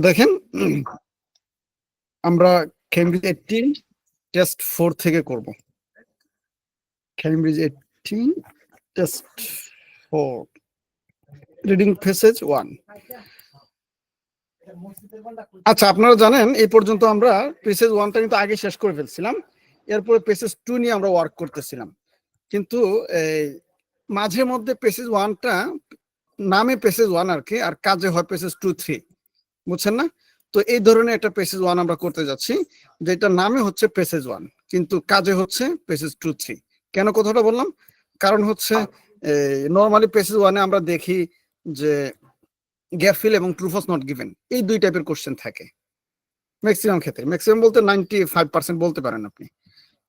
দেখেন আমরা Cambridge 18 test 4 থেকে করব। Cambridge 18 test 4 reading passage 1। আচ্ছা, আপনারা জানেন এই পর্যন্ত আমরা প্যাসেজ 1টা কিন্তু আগে শেষ করে ফেলছিলাম। এরপরে প্যাসেজ 2 নিয়ে আমরা ওয়ার্ক করতেছিলাম, কিন্তু মাঝে মধ্যে প্যাসেজ 1টা নামে প্যাসেজ 1 আর কি, আর কাজে হয় প্যাসেজ 2 3, বুঝছেন না? তো এই ধরনের একটা প্যাসেজ 1 আমরা করতে যাচ্ছি, যেটা নামে হচ্ছে প্যাসেজ 1 কিন্তু কাজে হচ্ছে প্যাসেজ 2 3। কেন কথাটা বললাম? কারণ হচ্ছে নরমালি প্যাসেজ 1-এ আমরা দেখি যে গ্যাপ ফিল এবং ট্রু ফলস নট গিভেন, এই দুই টাইপের কোশ্চেন থাকে ম্যাক্সিমাম ক্ষেত্রে। ম্যাক্সিমাম বলতে 95% বলতে পারেন আপনি।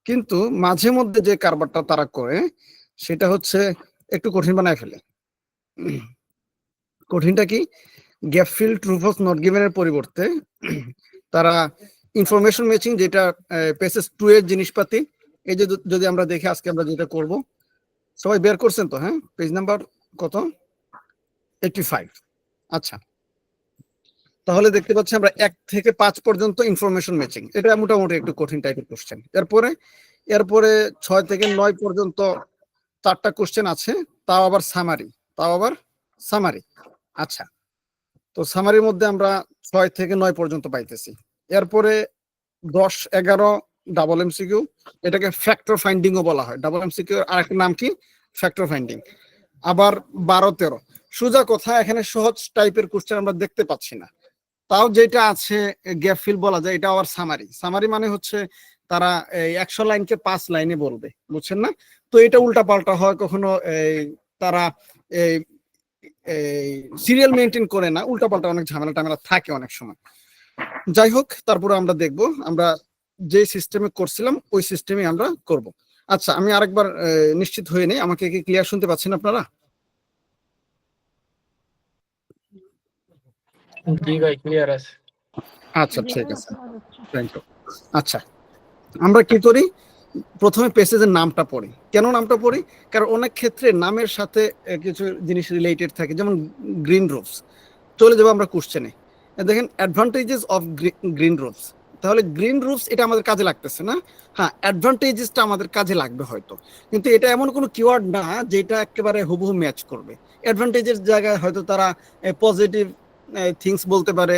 কিন্তু মাঝে মধ্যে যে কারবারটা তারা করে সেটা হচ্ছে একটু কঠিন বানায় ফেলে। কঠিনটা কি? Gap fill true false not given এর পরিবর্তে তারা ইনফরমেশন ম্যাচিং, যেটা প্যাসেজ 2 এর জিনিসপাতি, এই যে যদি আমরা দেখি আজকে আমরা যেটা করব, সবাই বের করছেন তো? হ্যাঁ, পেজ নাম্বার কত? 85। আচ্ছা, তাহলে দেখতে পাচ্ছি আমরা 1 থেকে 5 পর্যন্ত ইনফরমেশন ম্যাচিং, এটা মোটামুটি একটু কঠিন টাইপের কোশ্চেন। এরপরে 6 থেকে 9 পর্যন্ত 4টা কোশ্চেন আছে, তাও আবার সামারি। আচ্ছা, তো সামারির মধ্যে আমরা 6 থেকে 9 পর্যন্ত পাইতেছি। এরপরে 10 11 ডাবল এমসিকিউ, এটাকে ফ্যাক্টর ফাইন্ডিংও বলা হয়। ডাবল এমসিকিউ আর একটা নাম কি? Factor finding. আবার 12 13। সোজা কথা, এখানে সহজ টাইপের কোশ্চেন আমরা দেখতে পাচ্ছি না। তাও যেটা আছে গ্যাপ ফিল বলা যায়, এটা আবার সামারি মানে হচ্ছে তারা 100 লাইনকে 5 লাইনে বলবে, বুঝছেন না? তো এটা উল্টা পাল্টা হয়, কখনো তারা সিরিয়াল মেনটেন করে না, উল্টা পাল্টা অনেক ঝামেলা টামেলা থাকে অনেক সময়। যাই হোক, তারপরে আমরা দেখব, আমরা যে সিস্টেমে করছিলাম ওই সিস্টেমে আমরা করব। আচ্ছা, আমি আরেকবার নিশ্চিত হয়ে নেই, আমাকে কি ক্লিয়ার শুনতে পাচ্ছেন আপনারা? জি ভাই, ক্লিয়ার আছে। আচ্ছা, ঠিক আছে, থ্যাংক ইউ। আচ্ছা, আমরা কি করি? প্রথমে প্যাসেজের নামটা পড়ি। কেন নামটা পড়ি? কারণ অনেক ক্ষেত্রে নামের সাথে কিছু জিনিস রিলেটেড থাকে, যেমন গ্রিন রোভস। চলে যাবো আমরা কোশ্চেনে। দেখেন, অ্যাডভান্টেজেস অফ গ্রিন রোভস। তাহলে গ্রিন রুফস এটা আমাদের কাজে লাগতেছে না। হ্যাঁ, অ্যাডভান্টেজেসটা আমাদের কাজে লাগবে হয়তো, কিন্তু এটা এমন কোনো কিওয়ার্ড না যেটা একেবারে হুবহু ম্যাচ করবে। অ্যাডভান্টেজের জায়গায় হয়তো তারা পজিটিভ থিংস বলতে পারে,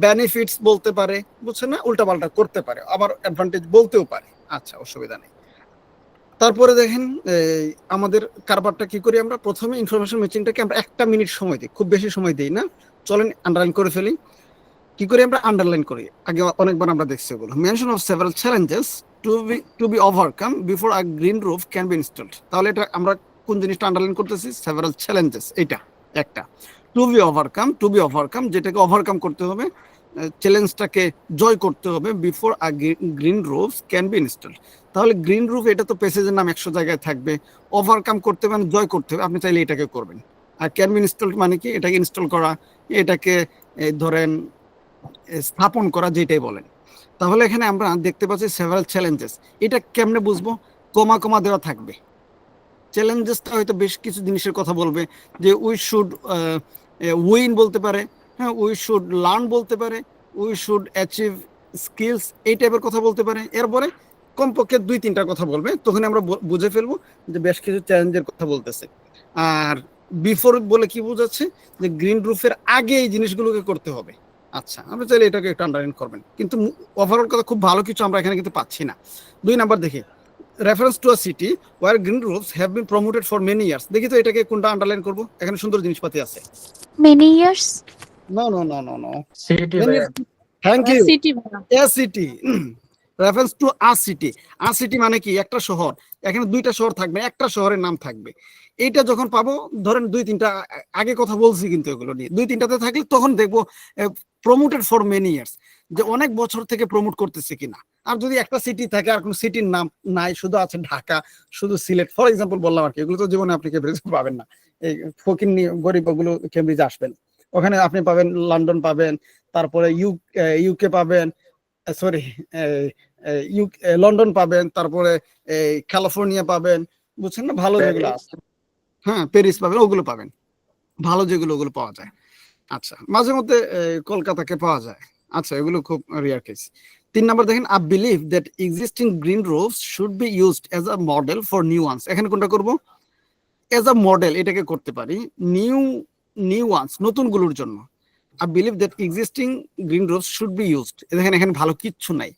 বেনিফিটস বলতে পারে, বুঝছেন না? উল্টাপাল্টা করতে পারে, আবার অ্যাডভান্টেজ বলতেও পারে। আচ্ছা, অসুবিধা নেই। তারপরে দেখেন আমাদের কারবারটা কি করি আমরা? প্রথমে ইনফরমেশন ম্যাচিংটাকে আমরা 1টা মিনিট সময় দিই, খুব বেশি সময় দিই না। চলেন আন্ডারলাইন করে ফেলি। কি করে আমরা আন্ডারলাইন করি? আগে অনেকবার আমরা দেখছি এগুলো। Mention of several challenges to be overcome before a green roof can be installed. তাহলে এটা আমরা কোন জিনিসটা আন্ডারলাইন করতেছি? সেভারাল চ্যালেঞ্জেস, এটা একটা। টু বি ওভারকাম, যেটাকে ওভারকাম করতে হবে, চ্যালেঞ্জটাকে জয় করতে হবে, before a green roof can be installed. তাহলে গ্রিন রুফ এটা তো প্যাসেজের নাম 100 জায়গায় থাকবে। ওভারকাম করতে মানে জয় করতে হবে, আপনি চাইলে এটাকে করবেন। আর ক্যান বি ইনস্টলড মানে কি? এটাকে ইনস্টল করা, এটাকে ধরেন স্থাপন করা, যেটাই বলেন। তাহলে এখানে আমরা দেখতে পাচ্ছি সেভারাল চ্যালেঞ্জেস। এটা কেমনে বুঝবো? কমা কমা দেওয়া থাকবে। চ্যালেঞ্জেসটা হয়তো বেশ কিছু জিনিসের কথা বলবে, যে উই শুড উইন বলতে পারে, হ্যাঁ, উই শুড লার্ন বলতে পারে, উই শুড অ্যাচিভ স্কিলস, এই টাইপের কথা বলতে পারে। এরপরে কমপক্ষে 2-3টা কথা বলবে, তখন আমরা বুঝে ফেলবো যে বেশ কিছু চ্যালেঞ্জের কথা বলতেছে। আর বিফোর বলে কি বোঝাচ্ছে? যে গ্রিন রুফের আগে এই জিনিসগুলোকে করতে হবে। আচ্ছা, আমরা চাইলে এটাকে একটু আন্ডারলাইন করবেন, কিন্তু ওভারঅল কথা খুব ভালো কিছু আমরা এখানে কিন্তু পাচ্ছি না। 2 নাম্বার দেখি, reference to a city where green roofs have been promoted for many years. দেখি তো এটাকে কোনটা আন্ডারলাইন করব? এখানে সুন্দর জিনিসপাতি আছে। Many years? No no no no no, city ভাই। Thank you. City. A city, reference to a city. A city মানে কি? একটা শহর। এখানে 2টা শহর থাকবে, একটা শহরের নাম থাকবে। এইটা যখন পাবো, ধরেন 2-3টা আগে কথা বলছি কিন্তু এগুলো নিয়ে, 2-3টাতে থাকলে তখন দেখবো প্রমোটেড ফর মেনি ইয়ার্স, যে অনেক বছর থেকে প্রমোট করতেছে কিনা। আর যদি একটা সিটি থাকে আর কোনো সিটির নাম নাই, শুধু আছে ঢাকা, শুধু সিলেট, ফর এক্সাম্পল বললাম আর কি, এগুলো তো জীবনে আপনি কেমব্রিজে পাবেন না। এই ফকির গরিব ওগুলো কেমব্রিজে আসবেন, ওখানে আপনি পাবেন লন্ডন পাবেন, তারপরে ইউকে পাবেন, সরি লন্ডন পাবেন, তারপরে ক্যালিফোর্নিয়া পাবেন, বুঝছেন না? ভালো যেগুলো আছে, হ্যাঁ, প্যারিস পাবেন, ওগুলো পাবেন ভালো যেগুলো, ওগুলো পাওয়া যায়। আচ্ছা, মাঝে মধ্যে কলকাতাকে পাওয়া যায়। আচ্ছা, এগুলো খুব রেয়ার কেস। 3 নাম্বার দেখেন, I believe that existing green roofs should be used as a model for new ones. এখানে কোনটা করব? অ্যাজ আ মডেল এটাকে করতে পারি নিউ ওয়ান্স, নতুনগুলোর জন্য। I believe that existing green roofs should be used. দেখেন এখানে ভালো কিচ্ছু নাই,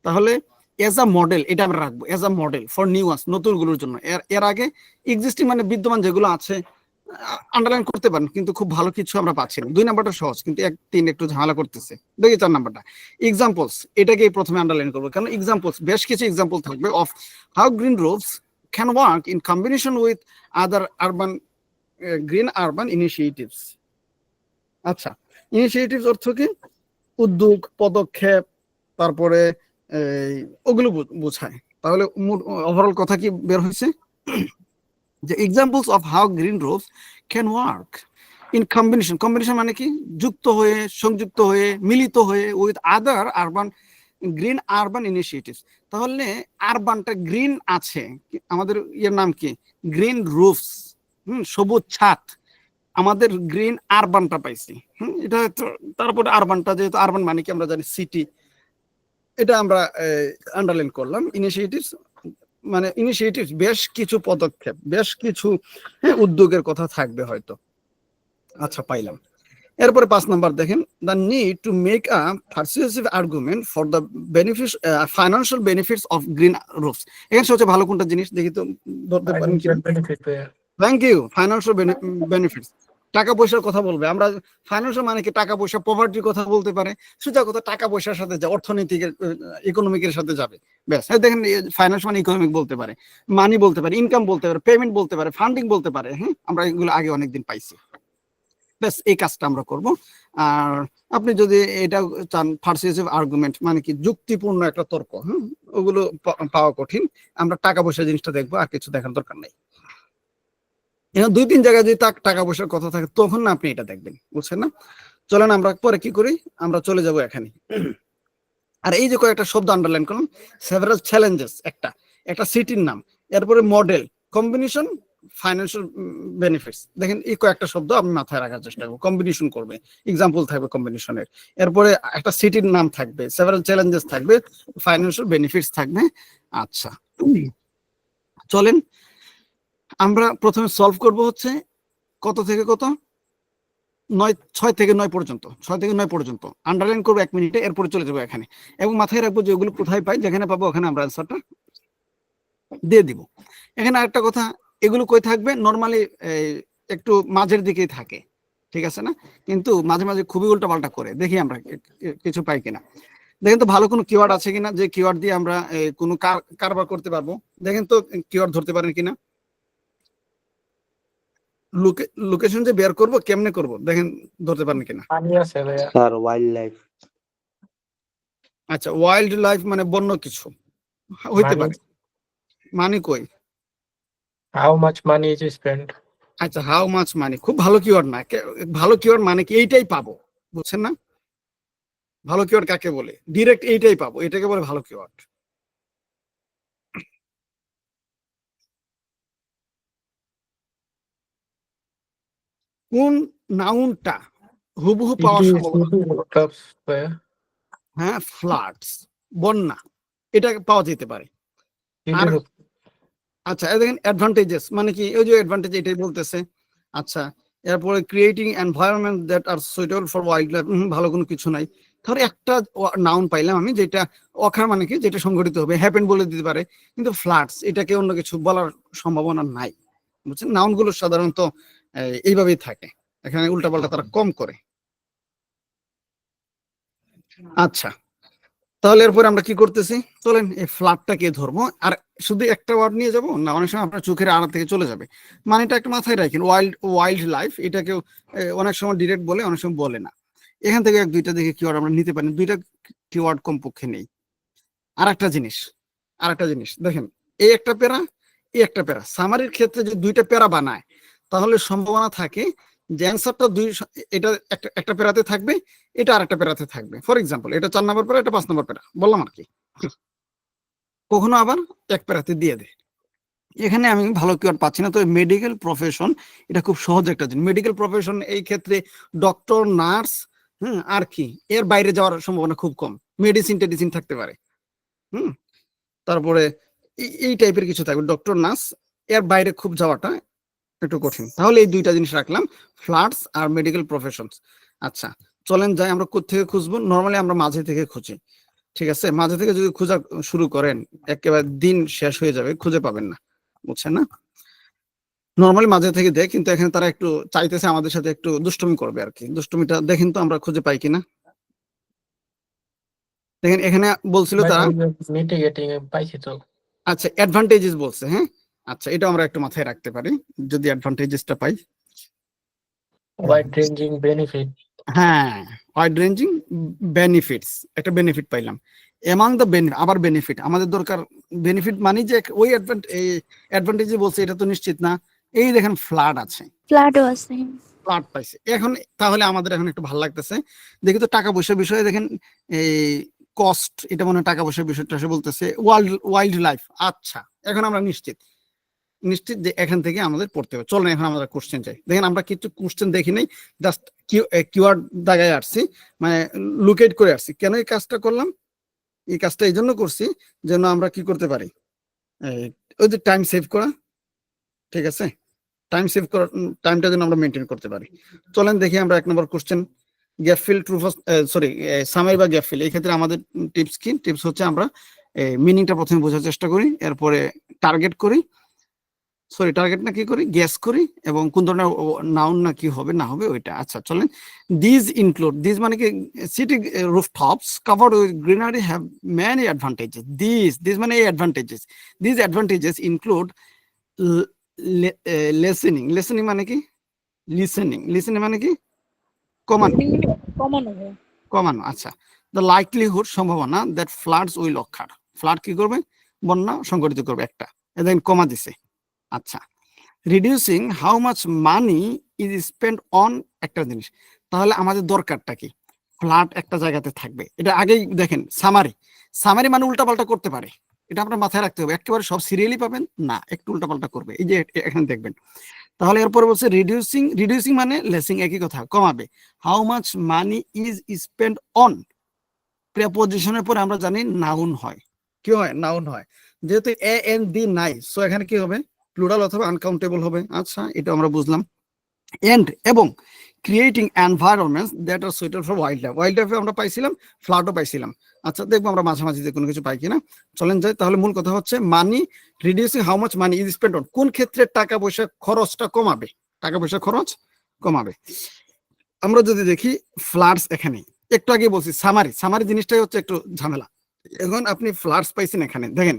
তাহলে এজ আ মডেল এটা আমরা রাখবো, as a model for new ones, নতুনগুলোর জন্য। এর আগে এক্সিস্টিং মানে বিদ্যমান যেগুলো আছে আন্ডারলাইন করতে পারেন, কিন্তু খুব ভালো কিছু আমরা পাচ্ছি না। 2 নাম্বারটা সহজ, কিন্তু 1, 3 একটু ঝামেলা করতেছে। দেখি 4 নাম্বারটা, এক্সাম্পলস, এটাকে প্রথমে আন্ডারলাইন করবো, কারণ এক্সাম্পলস, বেশ কিছু এক্সাম্পল থাকবে of how green roofs can work in combination with other urban green urban initiatives. আচ্ছা, ইনিশিয়েটিভস অর্থ কি? উদ্যোগ, পদক্ষেপ, তারপরে ওগুলো বোঝায়। তাহলে ওভারঅল কথা কি বের হয়েছে? যে examples of how green roofs can work in combination. Combination মানে কি? যুক্ত হয়ে, সংযুক্ত হয়ে, মিলিত হয়ে with other urban green urban initiatives. তাহলে আরবানটা গ্রিন আছে, আমাদের ইয়ের নাম কি? গ্রিন রুফস, সবুজ ছাদ। আমাদের গ্রিন আরবানটা পাইছি, এটা তারপরে আরবানটা, যেহেতু আরবান মানে কি আমরা জানি সিটি, এটা আমরা আন্ডারলাইন করলাম। ইনিশিয়েটিভস মানে ইনিশিয়েটিভস বেশ কিছু পদক্ষেপ, বেশ কিছু উদ্যোগের কথা থাকবে হয়তো। আচ্ছা, পাইলাম। এরপরে 5 নাম্বার দেখেন, the need to make a persuasive argument for the benefits, financial benefits of green roofs. এখানে সবচেয়ে ভালো কোনটা জিনিস দেখি তো, ধরতে পারেন কি? বেনিফিট পেয়ে থ্যাংক ইউ, ফাইন্যান্সিয়াল বেনিফিটস। টাকা পয়সার কথা বলবে। আমরা ফাইন্যান্সিয়াল মানে কি? টাকা পয়সা, পভার্টির কথা বলতে পারে, সোজা কথা টাকা পয়সার সাথে যা অর্থনৈতিক ইকোনমিকের সাথে যাবে। ব্যাস, দেখেন ফাইন্যান্স মানে ইকোনমিক বলতে পারে, মানি বলতে পারে, ইনকাম বলতে পারে, পেমেন্ট বলতে পারে, ফান্ডিং বলতে পারে। হ্যাঁ, আমরা এগুলো আগে অনেকদিন পাইছি। ব্যাস, এই কাজটা আমরা করব। আর আপনি যদি এটা চান, পারসুয়েসিভ আর্গুমেন্ট মানে কি? যুক্তিপূর্ণ একটা তর্ক, ওগুলো পাওয়া কঠিন। আমরা টাকা পয়সা জিনিসটা দেখবো, আর কিছু দেখার দরকার নেই। এখানে 2-3 জায়গায় যদি টাকা পয়সার কথা থাকে, তখন না আপনি এটা দেখবেন, বুঝছেন না? চলেন আমরা পরে কি করি, আমরা চলে যাব এখানে। আর এই যে কয়েকটা শব্দ আন্ডারলাইন করলাম, সেভারাল চ্যালেঞ্জেস একটা সিটির নাম, এরপরে মডেল, কম্বিনেশন, ফাইন্যান্সিয়াল বেনিফিটস। দেখেন এই কয়েকটা শব্দ আপনি মাথায় রাখার চেষ্টা করবেন, কম্বিনেশন করবে, এক্সাম্পল থাকবে কম্বিনেশনের, এরপরে একটা সিটির নাম থাকবে, সেভারাল চ্যালেঞ্জেস থাকবে, ফাইন্যান্সিয়াল বেনিফিটস থাকবে। আচ্ছা, চলেন আমরা প্রথমে সলভ করব হচ্ছে কত থেকে কত? 6 থেকে 9 পর্যন্ত, 6 থেকে 9 পর্যন্ত আন্ডারলাইন করবো 1 মিনিটে, এরপরে চলে যাবো এখানে, এবং মাথায় রাখবো যে ওগুলো কোথায় পাই, যেখানে পাবো ওখানে আমরা অ্যান্সারটা দিয়ে দিব। এখানে আরেকটা কথা, এগুলো কই থাকবে? নর্মালি একটু মাঝের দিকেই থাকে, ঠিক আছে না? কিন্তু মাঝে মাঝে খুবই উল্টাপাল্টা করে, দেখি আমরা কিছু পাই কিনা। দেখেন তো ভালো কোনো কিওয়ার্ড আছে কিনা, যে কিওয়ার্ড দিয়ে আমরা কোনো কারবার করতে পারবো। দেখেন তো কিওয়ার্ড ধরতে পারেন কিনা। লোকেশন যে বের করব, কেমনে করব, দেখেন ধরতে পারেন কিনা। পানি আছে ভাইয়া। Sir wild life. আচ্ছা, ওয়াইল্ড লাইফ মানে বন্য কিছু হইতে Money. পারে। মানে কই? How much money is spent? আচ্ছা, হাউ মাচ মানি, খুব ভালো কিওয়ার্ড না। ভালো কিওয়ার্ড মানে কি? এইটাই পাবো, বুঝছেন না? ভালো কিওয়ার্ড কাকে বলে? ডিরেক্ট এইটাই পাবো, এটাকে বলে ভালো কিওয়ার্ড। কোন নাউনটা হুবহু পাওয়ার সম্ভাবনা? Clubs ভাইয়া। হ্যাঁ, ফ্লাডস, বন্যা, এটা পাওয়া যেতে পারে। আর আচ্ছা, দেখেন অ্যাডভান্টেজেস মানে কি? ওই যে অ্যাডভান্টেজ, এটাই বলতেছে। আচ্ছা, এরপরে creating environment that are suitable for wildlife, ভালো কোনো কিছু নাই। ধর একটা নাউন পাইলাম আমি, যেটা অখার মানে কি? যেটা সংঘটিত হবে, হ্যাপেন বলে দিতে পারে, কিন্তু ফ্লাডস এটাকে অন্য কিছু বলার সম্ভাবনা নাই, বুঝছেন? নাউনগুলো সাধারণত এইভাবেই থাকে, এখানে উল্টাপাল্টা তারা কম করে। আচ্ছা, তাহলে এরপরে আমরা কি করতেছি? চলেন এই ফ্ল্যাটটাকে ধরবো, আর শুধু একটা ওয়ার্ড নিয়ে যাব না, অনেক সময় আপনার চোখের আড়া থেকে চলে যাবে। মানেটা একটা মাথায় রাখেন, ওয়াইল্ড লাইফ, এটাকেও অনেক সময় ডিরেক্ট বলে, অনেক সময় বলে না। এখান থেকে 1-2টা দেখে কিওয়ার্ড আমরা নিতে পারি, 2টা কিওয়ার্ড কমপক্ষে নেই। আর একটা জিনিস দেখেন, এই একটা প্যারা, এই একটা প্যারা, সামারির ক্ষেত্রে যদি 2টা প্যারা বানায়, তাহলে সম্ভাবনা থাকে যে অ্যান্সারটা এটা একটা প্যারাতে থাকবে, এটা আর একটা প্যারাতে থাকবে। ফর এক্সাম্পল, এটা 4 নম্বর প্যারা, এটা 5 নম্বর প্যারা, বললাম আর কি। কখনো আবার এক প্যারাতে দিয়ে দেয়, এখানে আমি ভালো কিওয়ার্ড পাচ্ছি না, তো মেডিকেল প্রফেশন এটা খুব সহজ একটা জিনিস। মেডিকেল প্রফেশন এই ক্ষেত্রে ডক্টর, নার্স, আর কি, এর বাইরে যাওয়ার সম্ভাবনা খুব কম। মেডিসিন টেডিসিন থাকতে পারে, হুম তারপরে এই টাইপের কিছু থাকবে, ডক্টর, নার্স, এর বাইরে খুব যাওয়াটা একটু কঠিন। তাহলে এই দুইটা জিনিস রাখলাম, ফ্লাডস আর মেডিকেল প্রফেশনস। আচ্ছা, চলেন যাই আমরা কোত্থেকে খুঁজবো। নর্মালি আমরা মাঝে থেকে খুঁজি, ঠিক আছে? মাঝে থেকে যদি খোঁজা শুরু করেন একেবারে দিন শেষ হয়ে যাবে, খুঁজে পাবেন না, বুঝছেন না? নর্মালি মাঝে থেকে দেখ, কিন্তু এখানে তারা একটু চাইতেছে আমাদের সাথে একটু দুষ্টুমি করবে আর কি। দুষ্টুমিটা দেখেন তো আমরা খুঁজে পাই কিনা। দেখেন এখানে বলছিল But তারা, mitigating পাইছি তো। আচ্ছা অ্যাডভান্টেজেস বলছে, হ্যাঁ আচ্ছা, এটা আমরা একটু মাথায় রাখতে পারি যদি অ্যাডভান্টেজেসটা পাই। Wide ranging benefit. হ্যাঁ, ওয়াইড রেঞ্জিং বেনিফিটস, একটা বেনিফিট পাইলাম। এমাং দ্য বেনিফিট, আবার বেনিফিট আমাদের দরকার। বেনিফিট মানে যে ওই অ্যাডভান্টেজ বলছে এটা তো নিশ্চিত না। এই দেখেন ফ্লাড আছে, ফ্ল্যাটও আছে। ফ্লাড পাইছে এখন। তাহলে আমাদের এখন একটু ভালো লাগতেছে। দেখি তো টাকা পয়সার বিষয়ে দেখেন, এই কস্ট, এটা মনে হয় টাকা পয়সার বিষয়টা সে বলতেছে। ওয়াইল্ড লাইফ, আচ্ছা এখন আমরা নিশ্চিত যে এখান থেকে আমাদের পড়তে হবে। চলেন এখন আমরা কোশ্চেন চাই। দেখেন আমরা কিছু কোশ্চেন দেখি নাই, জাস্ট কিওয়ার্ড দাগায় আসছি, মানে লুকেট করে আসছি। কেন এই কাজটা করলাম? এই কাজটা এই জন্য করছি যেন আমরা কি করতে পারি, ওই যে টাইম সেভ করা, ঠিক আছে? টাইম সেভ করা, টাইমটা যেন আমরা মেনটেন করতে পারি। চলেন দেখি আমরা 1 number question, gap fill, true sorry summary বা গ্যাপ ফিল। এই ক্ষেত্রে আমাদের টিপস কি? টিপস হচ্ছে আমরা মিনিংটা প্রথমে বোঝার চেষ্টা করি, এরপরে টার্গেট করি, সরি টার্গেট না কি করি, গ্যাস করি, এবং কোন ধরনের নাউন না কি হবে না হবে ওইটা। আচ্ছা চলেন, দিস ইনক্লুড, দিস মানে কি, city rooftops covered with greenery have many advantages. This মানে এই advantages, this advantages include lessening মানে কি, লিসেনিং মানে কি, কমানো, কমানো হয়। কমানো। আচ্ছা, দ্য লাইকলিহুড, সম্ভাবনা, that floods will ochre, flood কি করবে, বন্যা সংঘটিত করবে, একটা। এদিন কমা দিছে। আচ্ছা, reducing how much money is spend on, একটা জিনিস। তাহলে আমাদের দরকারটা কি? ফ্ল্যাট একটা জায়গাতে থাকবে, এটা আগেই দেখেন। সামারি মানে উল্টাপাল্টা করতে পারে, এটা আপনার মাথায় রাখতে হবে। একেবারে সব সিরিয়ালি পাবেন না, একটু উল্টাপাল্টা করবে, এই যে এখানে দেখবেন। তাহলে এরপরে বলছে রিডিউসিং মানে লেসিং, একই কথা, কমাবে। How much money is spend on, প্রিপজিশনের পরে আমরা জানি নাউন হয়, কি হয়, নাউন হয়। যেহেতু এ এন ডি নাই, সো এখানে কি হবে, প্লুরাল অথবা আনকাউন্টেবল হবে। আচ্ছা, এটা আমরা বুঝলাম। এন্ড এবং creating environments that are suitable for wildlife, ওয়াইল্ড লাইফে আমরা পাইছিলাম, ফ্লাডও পাইছিলাম। আচ্ছা, দেখবো আমরা মাঝামাঝি কোনো কিছু পাই কিনা। চলেন যাই। তাহলে মূল কথা হচ্ছে money, reducing how much money is spend on, কোন ক্ষেত্রে টাকা পয়সা খরচটা কমাবে, টাকা পয়সা খরচ কমাবে। আমরা যদি দেখি ফ্লাডস, এখানে একটু আগে বলছি সামারি জিনিসটাই হচ্ছে একটু ঝামেলা। এখন আপনি ফ্লাডস পাইছেন, এখানে দেখেন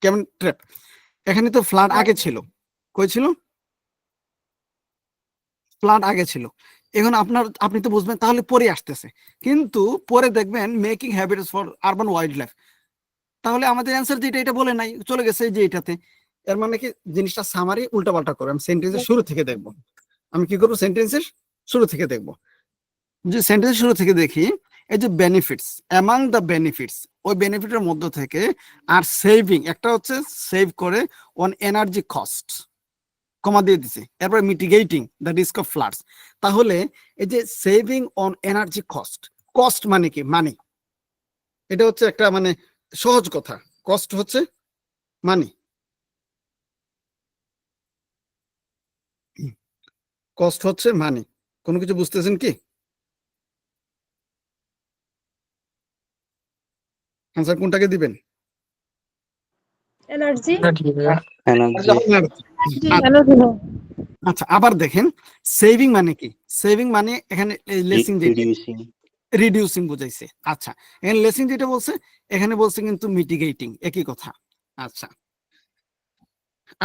কেমন ট্র্যাপ। এখানে তো ফ্লাড আগে ছিল, কই ছিল, ফ্লাড আগে ছিল। এখন আপনি তো বুঝবেন তাহলে পরে আসতেছে, কিন্তু পরে দেখবেন making habits for urban wild life. তাহলে আমাদের অ্যান্সার যেটা, এটা বলে নাই, চলে গেছে যে এটাতে। এর মানে কি, জিনিসটা সামারি উল্টাপাল্টা করে। আমি সেন্টেন্সের শুরু থেকে দেখবো, আমি কি করবো, সেন্টেন্সের শুরু থেকে দেখবো। যে সেন্টেন্স শুরু থেকে দেখি, এই যে বেনিফিটস, অ্যামাং দ্য বেনিফিটস, ওই বেনিফিটের মধ্য থেকে, আর সেভিং, একটা হচ্ছে সেভ করে অন এনার্জি কস্ট, কমা দিয়ে দিছে। এরপরে mitigating the risk of floods. তাহলে এই যে saving on energy cost, cost মানে কি, মানি, এটা হচ্ছে একটা মানে সহজ কথা। কস্ট হচ্ছে মানি, কস্ট হচ্ছে মানি। কোনো কিছু বুঝতেছেন কি? আনসার কোনটাকে দিবেন? এনার্জি। Energy. এনার্জি। আচ্ছা, আবার দেখেন সেভিং মানে কি, সেভিং মানে এখানে লেসিং, reducing রিডিউসিং বুঝাইছে। আচ্ছা, এখানে লেসিং যেটা বলছে, এখানে বলছে কিন্তু মিটিগেটিং, একই কথা। আচ্ছা,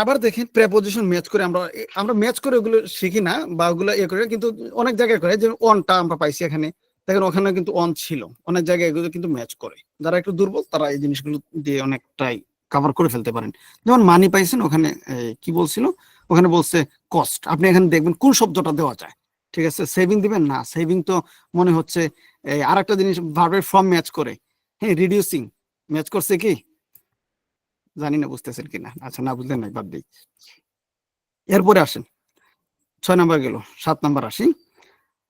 আবার দেখেন প্রেপোজিশন ম্যাচ করে, আমরা ম্যাচ করে ওগুলো শিখি না, বা ওগুলো ইয়ে করে, কিন্তু অনেক জায়গায় করে। যে অনটা আমরা পাইছি এখানে, দেখেন ওখানে কিন্তু অন ছিল, অনেক জায়গায় এগুলো কিন্তু ম্যাচ করে। যারা একটু দুর্বল তারা এই জিনিসগুলো দিয়ে অনেকটাই কভার করে ফেলতে পারেন। যেমন মানি পাইছেন, ওখানে কি বলছিল, ওখানে বলছে কস্ট। আপনি এখানে দেখবেন কোন শব্দটা দেওয়া যায়, ঠিক আছে? সেভিং দিবেন না, সেভিং তো মনে হচ্ছে আর একটা জিনিস ভার্বের ফর্ম ম্যাচ করে। হ্যাঁ, রিডিউসিং ম্যাচ করছে কি, জানি না বুঝতেছেন কিনা। আচ্ছা, না বুঝলেন নাই, বাদ দিই। এরপরে আসেন 6 নাম্বার গেল, 7 নাম্বার আসি।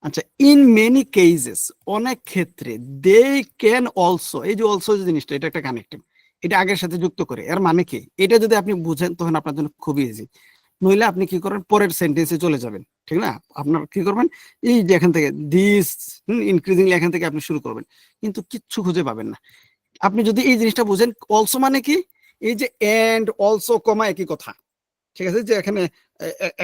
আচ্ছা, ইন মেনি কেসেস, অনেক ক্ষেত্রে, দে ক্যান অলসো, এই যে অলসো যে জিনিসটা, এটা একটা কানেক্টিভ, এটা আগের সাথে যুক্ত করে। এর মানে কি, এটা যদি আপনি বুঝেন তখন আপনার জন্য খুবই ইজি। নইলে আপনি কি করেন, পরের সেন্টেন্সে চলে যাবেন, ঠিক না? আপনার কি করবেন, এই যে এখান থেকে দিস ইনক্রিজিংলি এখান থেকে আপনি শুরু করবেন, কিন্তু কিচ্ছু খুঁজে পাবেন না। আপনি যদি এই জিনিসটা বুঝেন, অলসো মানে কি, এই যে এন্ড অলসো কমা একই কথা, ঠিক আছে? যে এখানে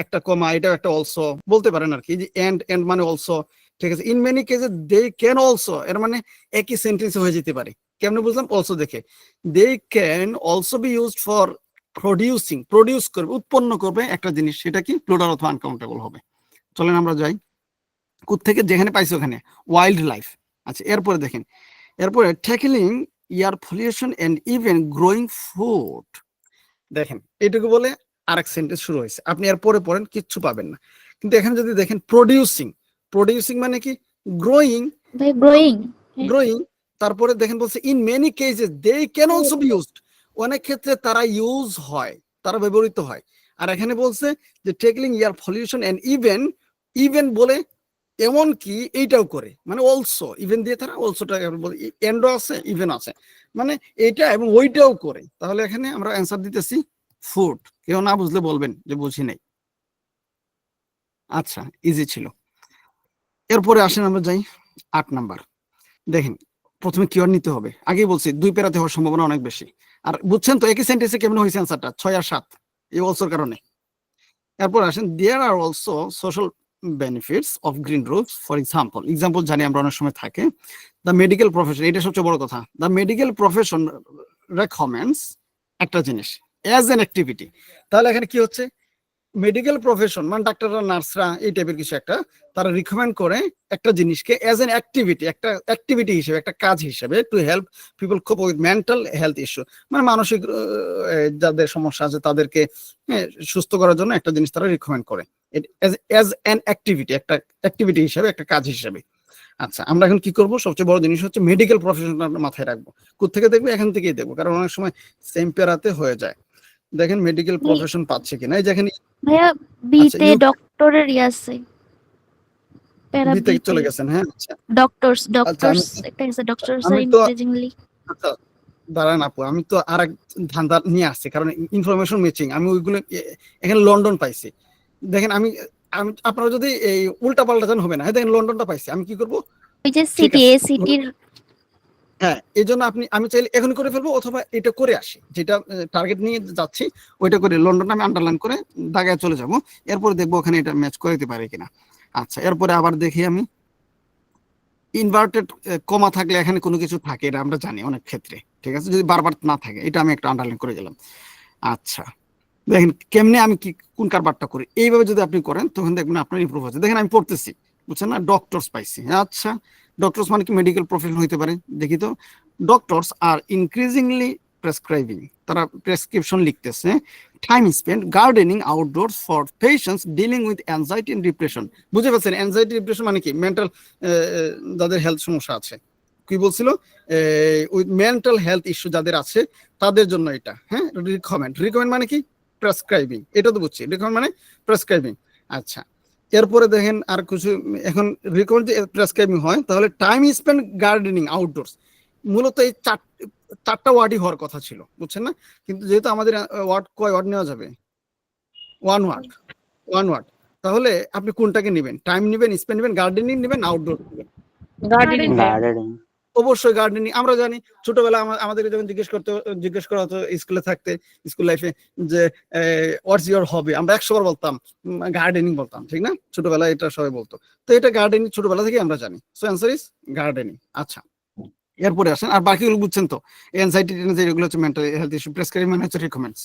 একটা কমা, এটা একটা অলসো বলতে পারেন আর কি, যে এন্ড এন্ড মানে অলসো, ঠিক আছে? ইন মেনি কেসে দে ক্যান অলসো, এর মানে একই সেন্টেন্স হয়ে যেতে পারে। কেমনে বুঝলাম? অলসো দেখে, they can also be used for producing, produce করবে, উৎপন্ন করবে একটা জিনিস, সেটা কি প্লুরাল অথবা আনকাউন্টেবল হবে। চলেন আমরা যাই, কোত্থেকে যেখানে পাইছি ওখানে, ওয়াইল্ড লাইফ। আচ্ছা, এরপরে দেখেন, এরপরে tackling air pollution and even growing food. দেখেন, এটুকু বলে আরেক সেন্টেন্স শুরু হয়েছে, আপনি এর পরে পড়েন, কিচ্ছু পাবেন না। কিন্তু এখানে যদি দেখেন প্রডিউসিং, প্রডিউসিং মানে কি, গ্রোয়িং, ভাই গ্রোয়িং। গ্রোয়িং, তারপরে দেখেন বলছে in many cases they can also be used, অনেক ক্ষেত্রে তারা ইউজ হয়, তারা ব্যবহৃত হয়। আর এখানে বলছে যে tackling air pollution and even, even বলে এমন কি এইটাও করে, মানে অলসো, ইভেন দিয়ে তারা অলসোটা এন্ডও আছে, ইভেন আছে, মানে এইটা এবং ওইটাও করে। তাহলে এখানে আমরা অ্যান্সার দিতেছি ফুড। কেউ না বুঝলে বলবেন যে বুঝি নাই। আচ্ছা, ইজি ছিল। এরপরে আসেন আমরা যাই 8 নাম্বার। দেখেন, প্রথমে কিওয়ার্ড নিতে হবে, আগেই বলছি 2 প্যারাতে হওয়ার সম্ভাবনা অনেক বেশি। আর বুঝছেন তো একই সেন্টেন্সে কেমন হয়েছে অ্যান্সারটা, 6 আর 7, এই অলসোর কারণে। এরপর আসেন, there are also social benefits of green roofs, for example, example জানি আমরা অনেক সময় থাকে, দ্য মেডিকেল প্রফেশন, এটা সবচেয়ে বড় কথা, দ্য মেডিকেল প্রফেশন রেকমেন্ডস একটা জিনিস অ্যাজ এন অ্যাক্টিভিটি। তাহলে এখানে কি হচ্ছে, মেডিকেল প্রফেশন মানে ডাক্তাররা, নার্সরা, এই টাইপের কিছু একটা, তারা রিকমেন্ড করে একটা জিনিসকে অ্যাজ এন অ্যাক্টিভিটি, একটা অ্যাক্টিভিটি হিসেবে, একটা কাজ হিসেবে, টু হেল্প পিপল কোপ উইথ মেন্টাল হেলথ ইস্যু, মানে মানসিক যাদের সমস্যা আছে তাদেরকে সুস্থ করার জন্য একটা জিনিস তারা রিকমেন্ড করে অ্যাজ এন অ্যাক্টিভিটি, একটা অ্যাক্টিভিটি হিসেবে, একটা কাজ হিসেবে। আচ্ছা, আমরা এখন কি করব, সবচেয়ে বড় জিনিস হচ্ছে মেডিকেল প্রফেশন মাথায় রাখবো। কোত্থেকে দেখবো, এখান থেকেই দেখবো, কারণ অনেক সময় সেম প্যারাতে হয়ে যায়। দেখেন মেডিকেল প্রফেশন পাচ্ছে কিনা, এই যেখানে ভাইয়া আচ্ছা, বিতে ডক্টরের আছে, প্যারা বিতে বিতে চলে গেছেন। হ্যাঁ, আচ্ছা ডক্টরস, আচ্ছা, ডক্টরস একটা আছে, ডক্টরস আর আমি তো ইনক্রিজিংলি। আচ্ছা, দাঁড়ান আপু, আমি তো আরেক ধান্দা নিয়ে আসছি, কারণ ইনফরমেশন ম্যাচিং আমি ওইগুলো এখানে লন্ডন পাইছি। দেখেন আমি আমি আপনারা যদি এই উল্টা পাল্টা জান হবে না। হ্যাঁ, দেখেন লন্ডনটা পাইছি, আমি কি করব, ওই যে ঠিক সিটি, আছে, এ সিটির। হ্যাঁ, এই জন্য আমি চাইলে এখন করে ফেলবো, অথবা এটা করে আসি, যেটা টার্গেট নিয়ে যাচ্ছি ওইটা করে, লন্ডন আমি আন্ডারলাইন করে দাগায় চলে যাব। এরপরে দেখবো ওখানে এটা ম্যাচ করে দিতে পারে কিনা। আচ্ছা, এরপরে আবার দেখি আমি, ইনভার্টেড কমা থাকলে এখানে কোনো কিছু থাকে, এটা আমরা জানি অনেক ক্ষেত্রে, ঠিক আছে? যদি বারবার না থাকে, এটা আমি একটা আন্ডারলাইন করে গেলাম। আচ্ছা, দেখেন কেমনে আমি কি কোন কারবারটা করি, এইভাবে যদি আপনি করেন তখন দেখবেন আপনার ইমপ্রুভ হচ্ছে। দেখেন আমি পড়তেছি, বুঝছেন না, ডক্টরস পাইছি। আচ্ছা, ডক্টরস মানে কি মেডিকেল প্রফেশন হইতে পারে, দেখি তো। ডক্টরস আর ইনক্রিজিংলি প্রেসক্রাইবিং, তারা প্রেসক্রিপশন লিখতেছে, time spend gardening outdoors for patients dealing with anxiety and depression. বুঝতে পারছেন, অ্যাংজাইটি ডিপ্রেশন মানে কি, মেন্টাল, যাদের হেলথ সমস্যা আছে, কি বলছিল, উইথ মেন্টাল হেলথ ইস্যু যাদের আছে তাদের জন্য এটা। হ্যাঁ, রিকমেন্ড মানে কি, প্রেসক্রাইবিং, এটা তো বুঝছি, রিকমেন্ড মানে প্রেসক্রাইবিং। আচ্ছা, এরপরে দেখেন আর কিছু, এখন রিকমেন্ড যে প্রেসক্রাইবিং হয়, তাহলে টাইম স্পেন্ড গার্ডেনিং আউটডোরস, মূলত এই চারটা ওয়ার্ডই হওয়ার কথা ছিল, বুঝছেন না? কিন্তু যেহেতু আমাদের ওয়ার্ড, কয় ওয়ার্ড নেওয়া যাবে, ওয়ান ওয়ার্ড, ওয়ান ওয়ার্ড। তাহলে আপনি কোনটাকে নেবেন, টাইম নেবেন, স্পেন্ড নেবেন, গার্ডেনিং নেবেন, আউটডোর নেবেন? Gardening gardening. অবশ্যই গার্ডেনিং। আমরা জানি ছোটবেলা আমাদের যখন জিজ্ঞেস করা হতো স্কুলে থাকতে, স্কুল লাইফে, যে হোয়াটস ইওর হবি, আমরা 100 বার বলতাম গার্ডেনিং বলতাম, ঠিক না? ছোটবেলায় এটা সবাই বলতো। তো এটা গার্ডেনিং ছোটবেলা থেকে আমরা জানি, সো অ্যান্সার ইজ গার্ডেনিং। আচ্ছা, এরপরে আসেন, আর বাকিগুলো বুঝছেন তো, এনজাইটি এগুলো হচ্ছে মেন্টাল হেলথ ইস্যু, প্রেসক্রাইব মানে হচ্ছে রিকমেন্ডস।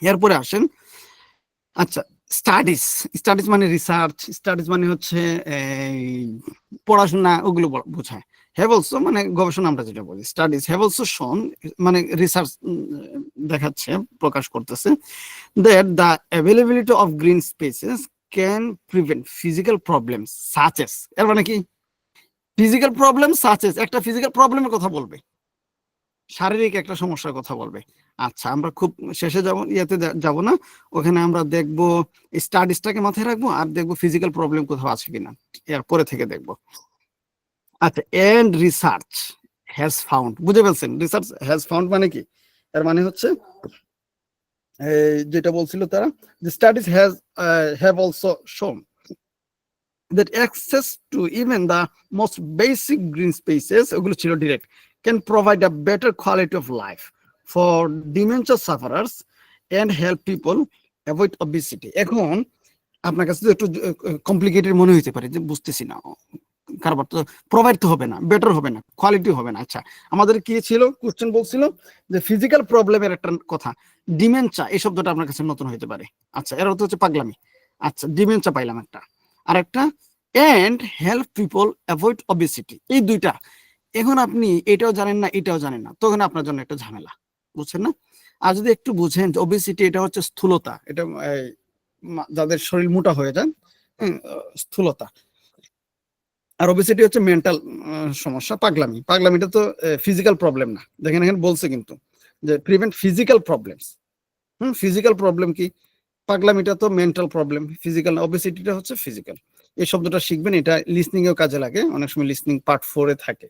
এরপরে আসেন, আচ্ছা, স্টাডিজ, স্টাডিজ মানে রিসার্চ, স্টাডিজ মানে হচ্ছে পড়াশোনা, ওগুলো বোঝায়। হ্যাভ অলসো মানে গবেষণা, আমরা যেটা বলি স্টাডিজ, হ্যাভ অলসো শোন মানে রিসার্চ দেখাচ্ছে, প্রকাশ করতেছে, that the availability of green spaces can prevent physical problems such as. এর মানে কি, ফিজিক্যাল প্রবলেম সাচেস, একটা ফিজিক্যাল প্রবলেমের কথা বলবে, শারীরিক একটা সমস্যার কথা বলবে। আচ্ছা, আমরা খুব শেষে যাব, ইয়েতে যাব না, ওখানে আমরা দেখবো স্টাডিজটাকে মাথায় রাখবো আর দেখবো ফিজিক্যাল প্রবলেম কোথাও আছে কিনা, এর পরে থেকে দেখবো। আচ্ছা, এন্ড রিসার্চ হ্যাজ ফাউন্ড, বুঝে ফেলছেন রিসার্চ হ্যাজ ফাউন্ড মানে কি? এর মানে হচ্ছে যেটা বলছিল তারা, the studies have also shown that access to even the most basic green spaces, ওগুলো ছিল direct, can provide a better quality of life for dementia sufferers and help people avoid obesity. এখন আপনার কাছে তো একটু কমপ্লিকেটেড মনে হতে পারে যে বুঝতেছি না, কারবার তো প্রোভাইড তো হবে না, বেটার হবে না, কোয়ালিটি হবে না। আচ্ছা, আমাদের কি ছিল কোশ্চেন বলছিল যে ফিজিক্যাল প্রবলেমের একটা কথা, ডিমেনচা, এই শব্দটা আপনার কাছে নতুন হতে পারে। আচ্ছা, এর অর্থ হচ্ছে পাগলামি। আচ্ছা, ডিমেনচা পাইলাম একটা, আর একটা and help people avoid obesity, এই দুইটা। এখন আপনি এটাও জানেন না এটাও জানেন না, তখন আপনার জন্য একটা ঝামেলা, বুঝছেন না? আর যদি একটু বুঝেন ওবেসিটি এটা হচ্ছে স্থূলতা, এটা যাদের শরীর মোটা হয়ে যায়, স্থূলতা। আর ওবেসিটি হচ্ছে মেন্টাল সমস্যা, পাগলামি। পাগলামিটা তো ফিজিক্যাল প্রবলেম না, দেখেন এখানে বলছে কিন্তু যে prevent physical problems. Physical problem কি? পাগলামিটা তো মেন্টাল প্রবলেম, ফিজিক্যাল না। ওবেসিটিটা হচ্ছে ফিজিক্যাল। এই শব্দটা শিখবেন, এটা লিসনিং এও কাজে লাগে, অনেক সময় লিসনিং পার্ট 4 এ থাকে।